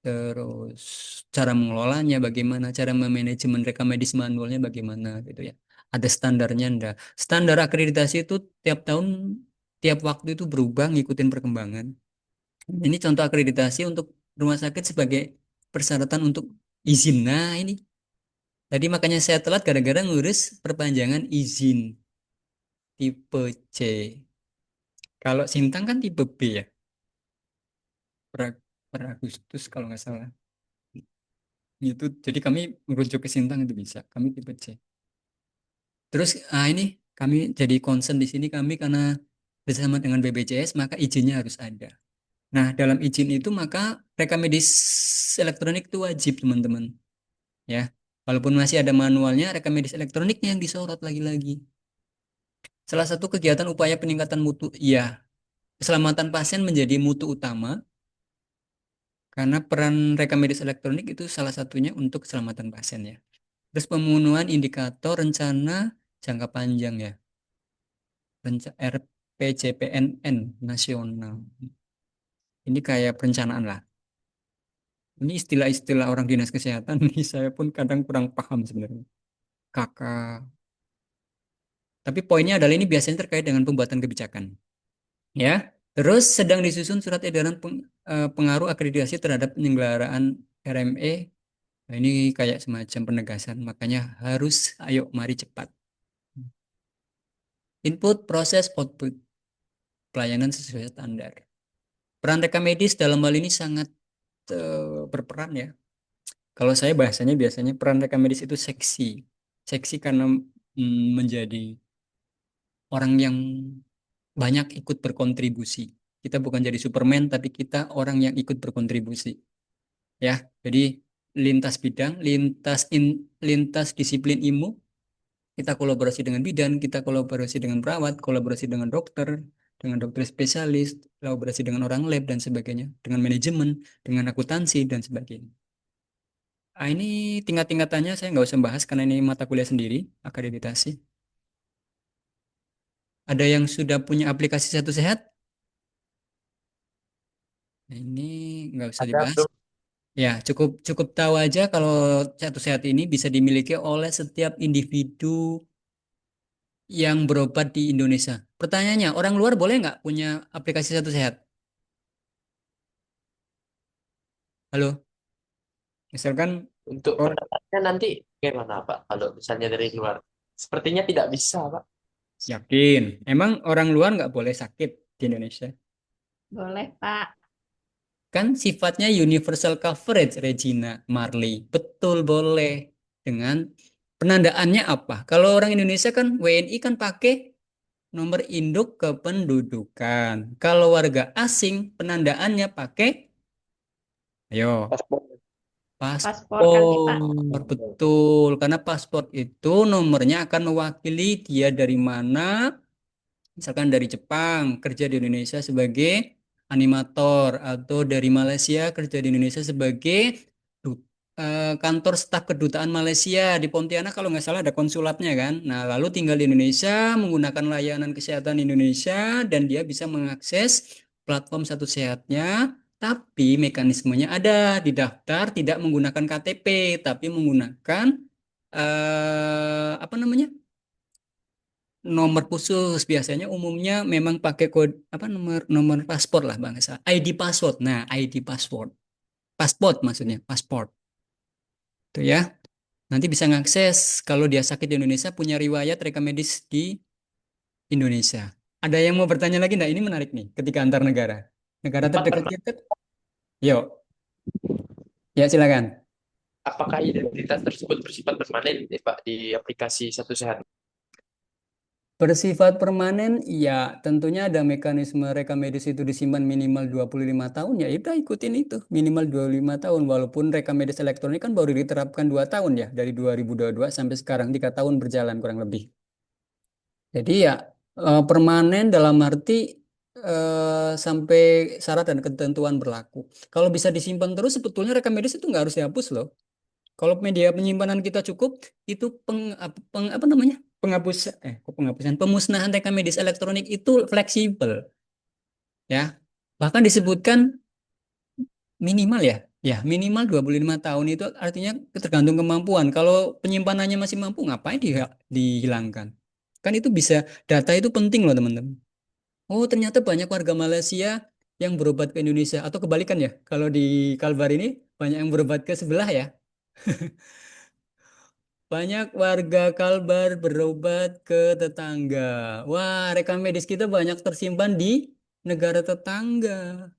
terus cara mengelolanya bagaimana, cara memanajemen rekam medis manualnya bagaimana gitu ya. Ada standarnya enggak? Standar akreditasi itu tiap tahun, tiap waktu itu berubah ngikutin perkembangan. Ini contoh akreditasi untuk rumah sakit sebagai persyaratan untuk izin. Nah, ini tadi makanya saya telat gara-gara ngurus perpanjangan izin tipe C. Kalau Sintang kan tipe B ya, per, per Agustus kalau nggak salah. Itu jadi kami merujuk ke Sintang itu bisa. Kami tipe C. Terus ini kami jadi concern di sini kami karena bersama dengan BPJS maka izinnya harus ada. Nah, dalam izin itu maka rekam medis elektronik itu wajib teman-teman. Ya. Walaupun masih ada manualnya, rekam medis elektroniknya yang disorot lagi-lagi. Salah satu kegiatan upaya peningkatan mutu, ya, keselamatan pasien menjadi mutu utama karena peran rekam medis elektronik itu salah satunya untuk keselamatan pasien ya. Terus pemenuhan indikator rencana jangka panjang ya. RPJPNN nasional. Ini kayak perencanaan lah. Ini istilah-istilah orang dinas kesehatan nih saya pun kadang kurang paham sebenarnya. Kakak. Tapi poinnya adalah ini biasanya terkait dengan pembuatan kebijakan. Ya. Terus sedang disusun surat edaran pengaruh akreditasi terhadap penyelenggaraan RME. Nah, ini kayak semacam penegasan, makanya harus ayo mari cepat. Input, proses, output. Pelayanan sesuai standar. Peran rekam medis dalam hal ini sangat berperan ya. Kalau saya bahasanya biasanya peran rekam medis itu seksi. Seksi karena menjadi orang yang banyak ikut berkontribusi. Kita bukan jadi Superman, tapi kita orang yang ikut berkontribusi. Ya, jadi lintas bidang, lintas disiplin ilmu, kita kolaborasi dengan bidan, kita kolaborasi dengan perawat, kolaborasi dengan dokter spesialis, kolaborasi dengan orang lab dan sebagainya, dengan manajemen, dengan akuntansi dan sebagainya. Ini tingkat-tingkatannya saya nggak usah bahas karena ini mata kuliah sendiri, akreditasi. Ada yang sudah punya aplikasi Satu Sehat? Ini nggak usah dibahas. Ya, cukup tahu aja kalau Satu Sehat ini bisa dimiliki oleh setiap individu yang berobat di Indonesia. Pertanyaannya, orang luar boleh nggak punya aplikasi Satu Sehat? Halo, misalkan Untuk pendapatnya nanti gimana Pak? Kalau misalnya dari luar, sepertinya tidak bisa Pak. yakin, emang orang luar nggak boleh sakit di Indonesia? Boleh, Pak. Kan sifatnya universal coverage, Regina Marley. Betul, boleh. Dengan penandaannya apa? Kalau orang Indonesia kan WNI kan pakai nomor induk kependudukan. Kalau warga asing penandaannya pakai, ayo, Paspor. Paspor kali, Pak. paspor. Betul, karena paspor itu nomornya akan mewakili dia dari mana. Misalkan dari Jepang kerja di Indonesia sebagai animator, atau dari Malaysia kerja di Indonesia sebagai kantor staf kedutaan Malaysia di Pontianak, kalau nggak salah ada konsulatnya kan. Nah, lalu tinggal di Indonesia menggunakan layanan kesehatan Indonesia dan dia bisa mengakses platform Satu Sehatnya, tapi mekanismenya ada, didaftar tidak menggunakan KTP tapi menggunakan apa namanya? Nomor khusus. Biasanya umumnya memang pakai kode apa, nomor nomor paspor lah bangsa, ID password. Nah, ID password, pasport maksudnya, pasport itu ya. Nanti bisa ngakses kalau dia sakit di Indonesia, punya riwayat rekam medis di Indonesia. Ada yang mau bertanya lagi enggak? Ini menarik nih, ketika antar negara, negara terdekat kita. Yuk, ya silakan. Apakah identitas tersebut bersifat permanen, Pak, di aplikasi Satu Sehat? Bersifat permanen, ya tentunya ada mekanisme rekam medis itu disimpan minimal 25 tahun, ya udah ikutin itu, minimal 25 tahun. Walaupun rekam medis elektronik kan baru diterapkan 2 tahun ya, dari 2022 sampai sekarang 3 tahun berjalan kurang lebih. Jadi ya permanen dalam arti sampai syarat dan ketentuan berlaku. Kalau bisa disimpan terus, sebetulnya rekam medis itu nggak harus dihapus loh. Kalau media penyimpanan kita cukup, itu apa namanya? Pemusnahan rekam medis elektronik itu fleksibel, ya. Bahkan disebutkan minimal ya. Ya, minimal 25 tahun itu artinya tergantung kemampuan. Kalau penyimpanannya masih mampu, ngapain dihilangkan? Kan itu bisa, data itu penting loh, teman-teman. Oh, ternyata banyak warga Malaysia yang berobat ke Indonesia, atau kebalikan ya. Kalau di Kalbar ini banyak yang berobat ke sebelah ya. Banyak warga Kalbar berobat ke tetangga. Wah, rekam medis kita banyak tersimpan di negara tetangga.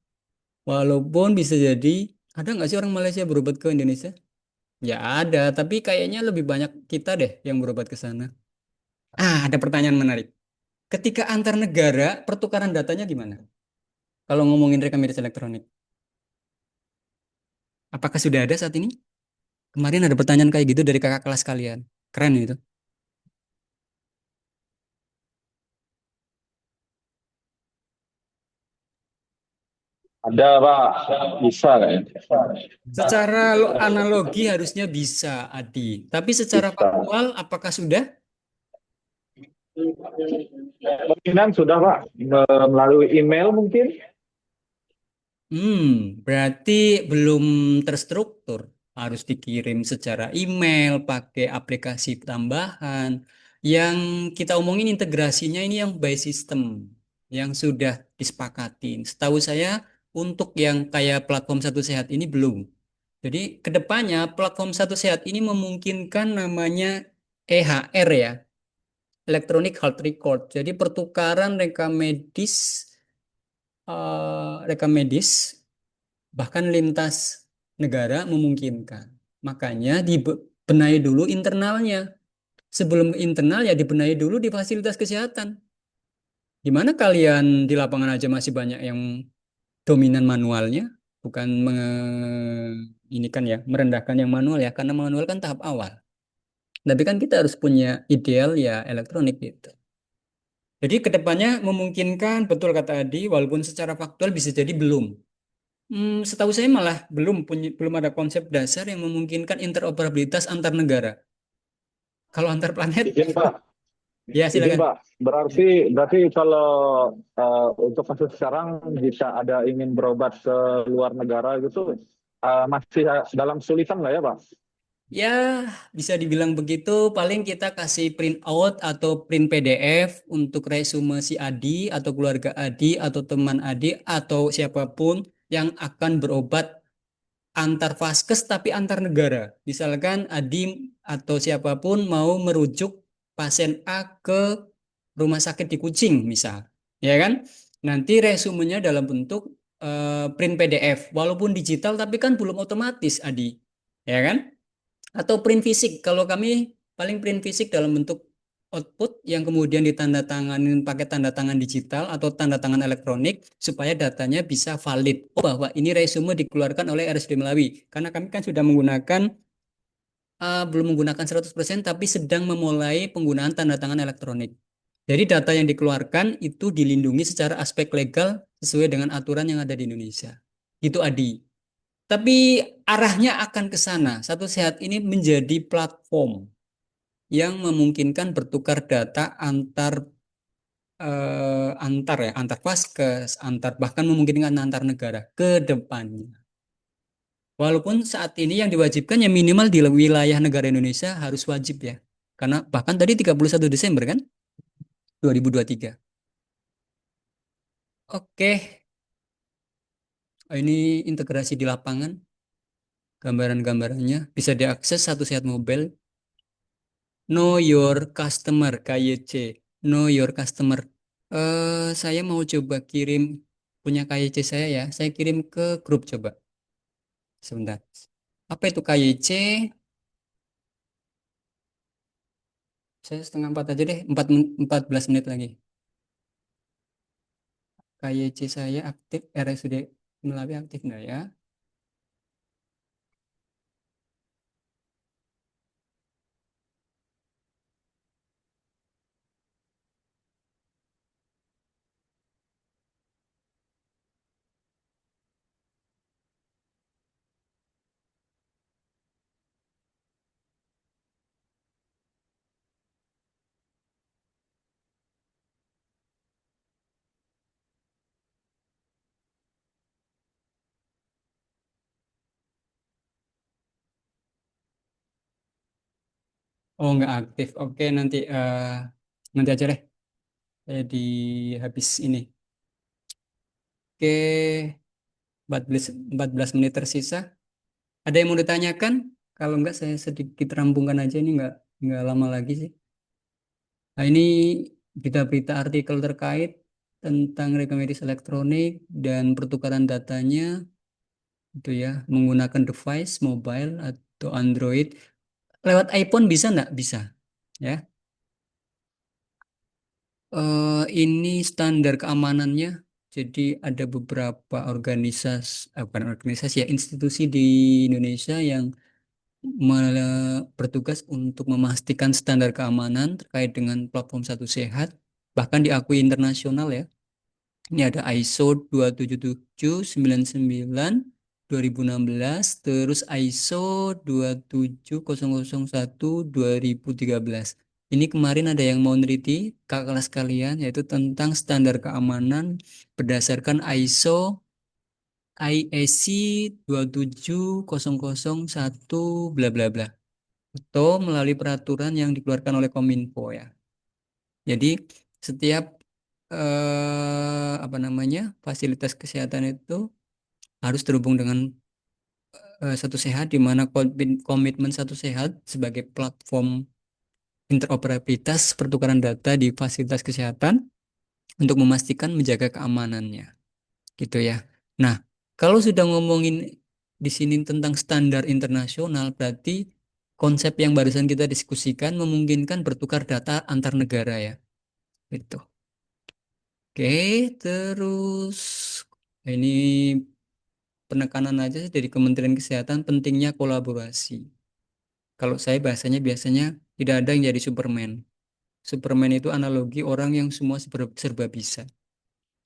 Walaupun bisa jadi, ada nggak sih orang Malaysia berobat ke Indonesia? Ya ada, tapi kayaknya lebih banyak kita deh yang berobat ke sana. Ada pertanyaan menarik. Ketika antar negara, pertukaran datanya gimana? Kalau ngomongin rekam medis elektronik, apakah sudah ada saat ini? Kemarin ada pertanyaan kayak gitu dari kakak kelas kalian. Keren itu. Ada Pak, bisa kayaknya. Secara analogi harusnya bisa, Adi. Tapi secara Bisa. faktual, apakah sudah? Kemungkinan sudah Pak, melalui email mungkin. Berarti belum terstruktur. Harus dikirim secara email, pakai aplikasi tambahan. Yang kita omongin integrasinya ini yang by system, yang sudah disepakatin. Setahu saya untuk yang kayak platform Satu Sehat ini belum. Jadi kedepannya platform Satu Sehat ini memungkinkan namanya EHR ya, Electronic Health Record. Jadi pertukaran rekam medis bahkan lintas negara memungkinkan. Makanya dibenahi dulu internalnya. Sebelum internal ya dibenahi dulu di fasilitas kesehatan. Di mana kalian di lapangan aja masih banyak yang dominan manualnya, bukan ini kan ya, merendahkan yang manual ya, karena manual kan tahap awal. Tapi kan kita harus punya ideal ya elektronik gitu. Jadi kedepannya memungkinkan, betul kata Adi, walaupun secara faktual bisa jadi belum. Setahu saya malah belum ada konsep dasar yang memungkinkan interoperabilitas antar negara. Kalau antar planet, Izin Pak, ya izin silakan. Pak. Berarti kalau untuk kasus sekarang jika ada ingin berobat ke luar negara gitu, masih dalam kesulitan lah ya Pak? Ya, bisa dibilang begitu. Paling kita kasih print out atau print PDF untuk resume si Adi atau keluarga Adi atau teman Adi atau siapapun yang akan berobat antar vaskes tapi antar negara. Misalkan Adi atau siapapun mau merujuk pasien A ke rumah sakit di Kucing misal, ya kan? Nanti resumenya dalam bentuk print PDF, walaupun digital tapi kan belum otomatis, Adi, ya kan? Atau print fisik. Kalau kami paling print fisik dalam bentuk output yang kemudian ditandatanganin pakai tanda tangan digital atau tanda tangan elektronik supaya datanya bisa valid. Oh, bahwa ini resume dikeluarkan oleh RSUD Melawi. Karena kami kan sudah menggunakan belum menggunakan 100% tapi sedang memulai penggunaan tanda tangan elektronik. Jadi data yang dikeluarkan itu dilindungi secara aspek legal sesuai dengan aturan yang ada di Indonesia. Itu Adi. Tapi arahnya akan ke sana. Satu Sehat ini menjadi platform yang memungkinkan bertukar data antar vaskes, bahkan memungkinkan antar negara ke depannya. Walaupun saat ini yang diwajibkan ya minimal di wilayah negara Indonesia harus wajib ya. Karena bahkan tadi 31 Desember kan 2023. Oke, ini integrasi di lapangan. Gambaran-gambarannya bisa diakses Satu Sehat Mobile. Know Your Customer, KYC. Know Your Customer. Saya mau coba kirim punya KYC saya ya. Saya kirim ke grup coba. Sebentar. Apa itu KYC? Saya setengah 4 aja deh. 14 menit lagi. KYC saya aktif. RSUD Melawi aktif nggak ya? Oh, nggak aktif. Oke, nanti aja deh. Saya di habis ini. Oke, 14 menit tersisa. Ada yang mau ditanyakan? Kalau enggak, saya sedikit rampungkan aja. Ini nggak lama lagi sih. Nah, ini berita-berita artikel terkait tentang rekam medis elektronik dan pertukaran datanya itu ya menggunakan device mobile atau Android. Lewat iPhone bisa nggak? Bisa. Ya. Ini standar keamanannya. Jadi ada beberapa bukan organisasi ya, institusi di Indonesia yang bertugas untuk memastikan standar keamanan terkait dengan platform Satu Sehat, bahkan diakui internasional ya. Ini ada ISO 27799 2016, terus ISO 27001 2013. Ini kemarin ada yang mau neliti kakak kelas kalian yaitu tentang standar keamanan berdasarkan ISO IEC 27001 bla bla bla atau melalui peraturan yang dikeluarkan oleh Kominfo ya. Jadi setiap fasilitas kesehatan itu harus terhubung dengan Satu Sehat, di mana komitmen Satu Sehat sebagai platform interoperabilitas pertukaran data di fasilitas kesehatan untuk memastikan menjaga keamanannya, gitu ya. Nah, kalau sudah ngomongin di sini tentang standar internasional, berarti konsep yang barusan kita diskusikan memungkinkan bertukar data antar negara ya, gitu. Oke, terus ini penekanan aja sih dari Kementerian Kesehatan pentingnya kolaborasi. Kalau saya bahasanya biasanya tidak ada yang jadi Superman. Superman itu analogi orang yang semua serba bisa.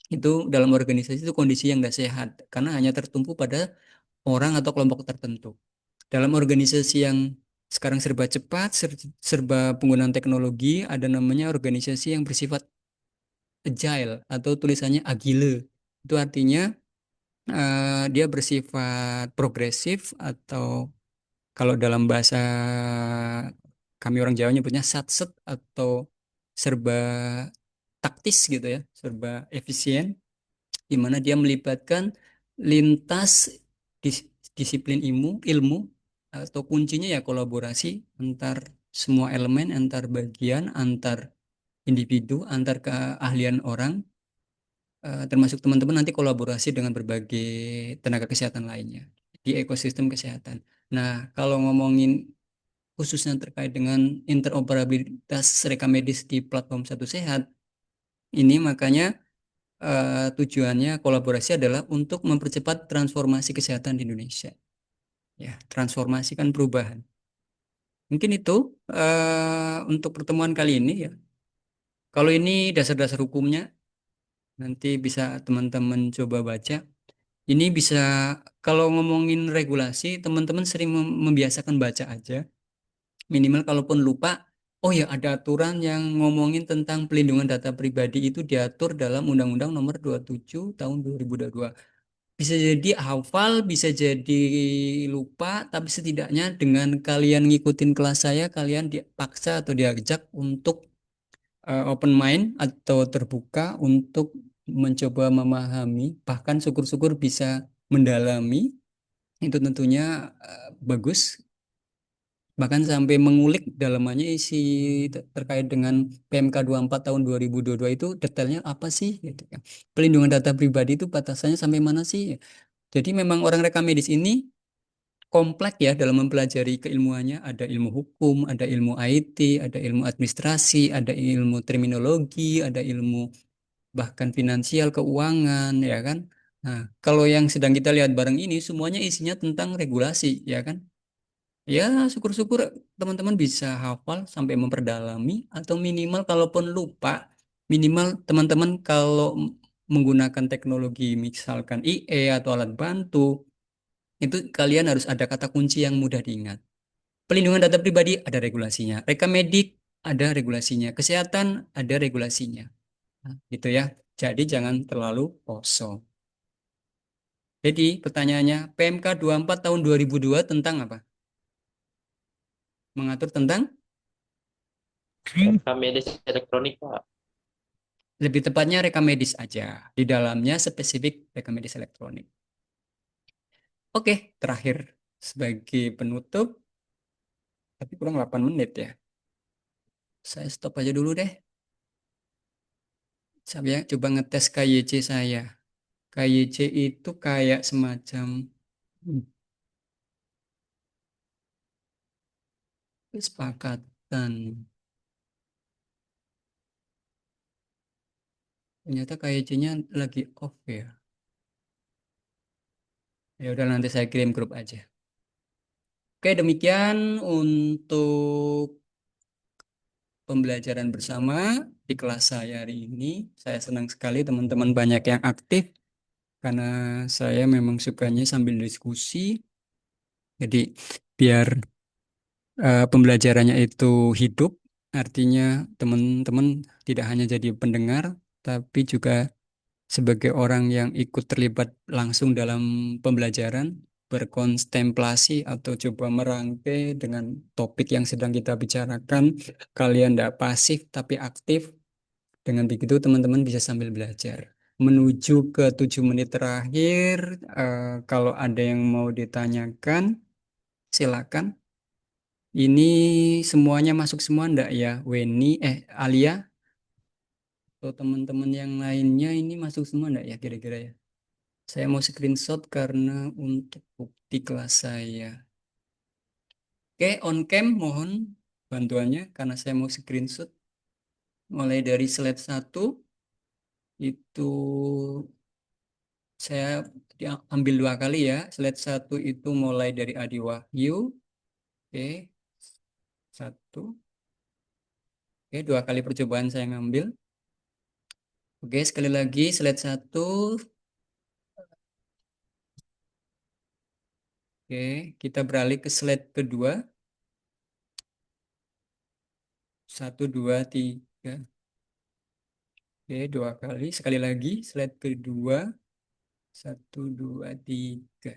Itu dalam organisasi itu kondisi yang tidak sehat karena hanya tertumpu pada orang atau kelompok tertentu. Dalam organisasi yang sekarang serba cepat, serba penggunaan teknologi, ada namanya organisasi yang bersifat agile atau tulisannya agile. Itu artinya dia bersifat progresif atau kalau dalam bahasa kami orang Jawa nyebutnya satset atau serba taktis gitu ya, serba efisien, di mana dia melibatkan lintas disiplin ilmu atau kuncinya ya kolaborasi antar semua elemen, antar bagian, antar individu, antar keahlian orang termasuk teman-teman nanti kolaborasi dengan berbagai tenaga kesehatan lainnya di ekosistem kesehatan. Nah, kalau ngomongin khususnya terkait dengan interoperabilitas rekam medis di platform Satu Sehat, ini makanya tujuannya kolaborasi adalah untuk mempercepat transformasi kesehatan di Indonesia. Ya, transformasi kan perubahan. Mungkin itu untuk pertemuan kali ini ya. Kalau ini dasar-dasar hukumnya, nanti bisa teman-teman coba baca. Ini bisa, kalau ngomongin regulasi, teman-teman sering membiasakan baca aja. Minimal kalaupun lupa, oh ya ada aturan yang ngomongin tentang pelindungan data pribadi itu diatur dalam Undang-Undang Nomor 27 Tahun 2022. Bisa jadi hafal, bisa jadi lupa, tapi setidaknya dengan kalian ngikutin kelas saya, kalian dipaksa atau diajak untuk open mind atau terbuka untuk mencoba memahami, bahkan syukur-syukur bisa mendalami, itu tentunya bagus. Bahkan sampai mengulik dalamannya isi terkait dengan PMK 24 tahun 2022 itu detailnya apa sih gitu kan. Pelindungan data pribadi itu batasannya sampai mana sih? Jadi memang orang rekam medis ini kompleks ya dalam mempelajari keilmuannya. Ada ilmu hukum, ada ilmu IT, ada ilmu administrasi, ada ilmu terminologi, ada ilmu bahkan finansial, keuangan, ya kan. Nah, kalau yang sedang kita lihat bareng ini semuanya isinya tentang regulasi, ya kan. Ya, syukur-syukur teman-teman bisa hafal sampai memperdalami atau minimal kalaupun lupa, minimal teman-teman kalau menggunakan teknologi misalkan IE atau alat bantu, itu kalian harus ada kata kunci yang mudah diingat. Pelindungan data pribadi ada regulasinya, rekam medik ada regulasinya, kesehatan ada regulasinya. Nah, gitu ya. Jadi jangan terlalu kosong. Jadi pertanyaannya, PMK 24 tahun 2002 tentang apa? Mengatur tentang Rekam medis elektronik, Pak. lebih tepatnya rekam medis aja. Di dalamnya spesifik rekam medis elektronik. Oke, terakhir sebagai penutup, tapi kurang 8 menit ya. Saya stop aja dulu deh. Saya coba ngetes KYC saya. KYC itu kayak semacam kesepakatan. Ternyata KYC-nya lagi off ya. Ya udah nanti saya kirim grup aja. Oke, demikian untuk pembelajaran bersama di kelas saya hari ini. Saya senang sekali teman-teman banyak yang aktif karena saya memang sukanya sambil diskusi. Jadi biar pembelajarannya itu hidup, artinya teman-teman tidak hanya jadi pendengar, tapi juga sebagai orang yang ikut terlibat langsung dalam pembelajaran, berkontemplasi atau coba merangkai dengan topik yang sedang kita bicarakan. Kalian tidak pasif tapi aktif. Dengan begitu teman-teman bisa sambil belajar. Menuju ke 7 menit terakhir, kalau ada yang mau ditanyakan, silakan. Ini semuanya masuk semua enggak ya? Alia, atau teman-teman yang lainnya ini masuk semua enggak ya kira-kira ya? Saya mau screenshot karena untuk bukti kelas saya. Oke, on cam mohon bantuannya karena saya mau screenshot. Mulai dari slide 1 itu saya ambil 2 kali ya. Slide 1 itu mulai dari Adi Wahyu. Oke, 1. Oke, 2 kali percobaan saya ngambil. Oke, sekali lagi slide 1. Oke, kita beralih ke slide kedua. 1, 2, 3. Oke, 2 kali. Sekali lagi slide kedua. 1, 2, 3.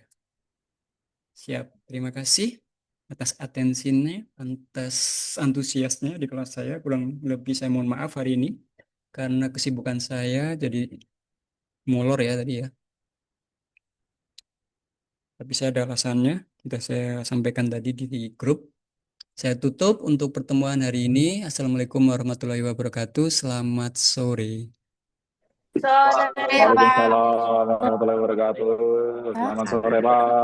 Siap. Terima kasih atas atensinya, atas antusiasnya di kelas saya. Kurang lebih saya mohon maaf hari ini karena kesibukan saya jadi molor ya tadi ya. Tapi saya ada alasannya. Sudah saya sampaikan tadi di grup. Saya tutup untuk pertemuan hari ini. Assalamualaikum warahmatullahi wabarakatuh. Selamat sore. Sore, Pak. Waalaikumsalam warahmatullahi wabarakatuh. Selamat sore, Pak.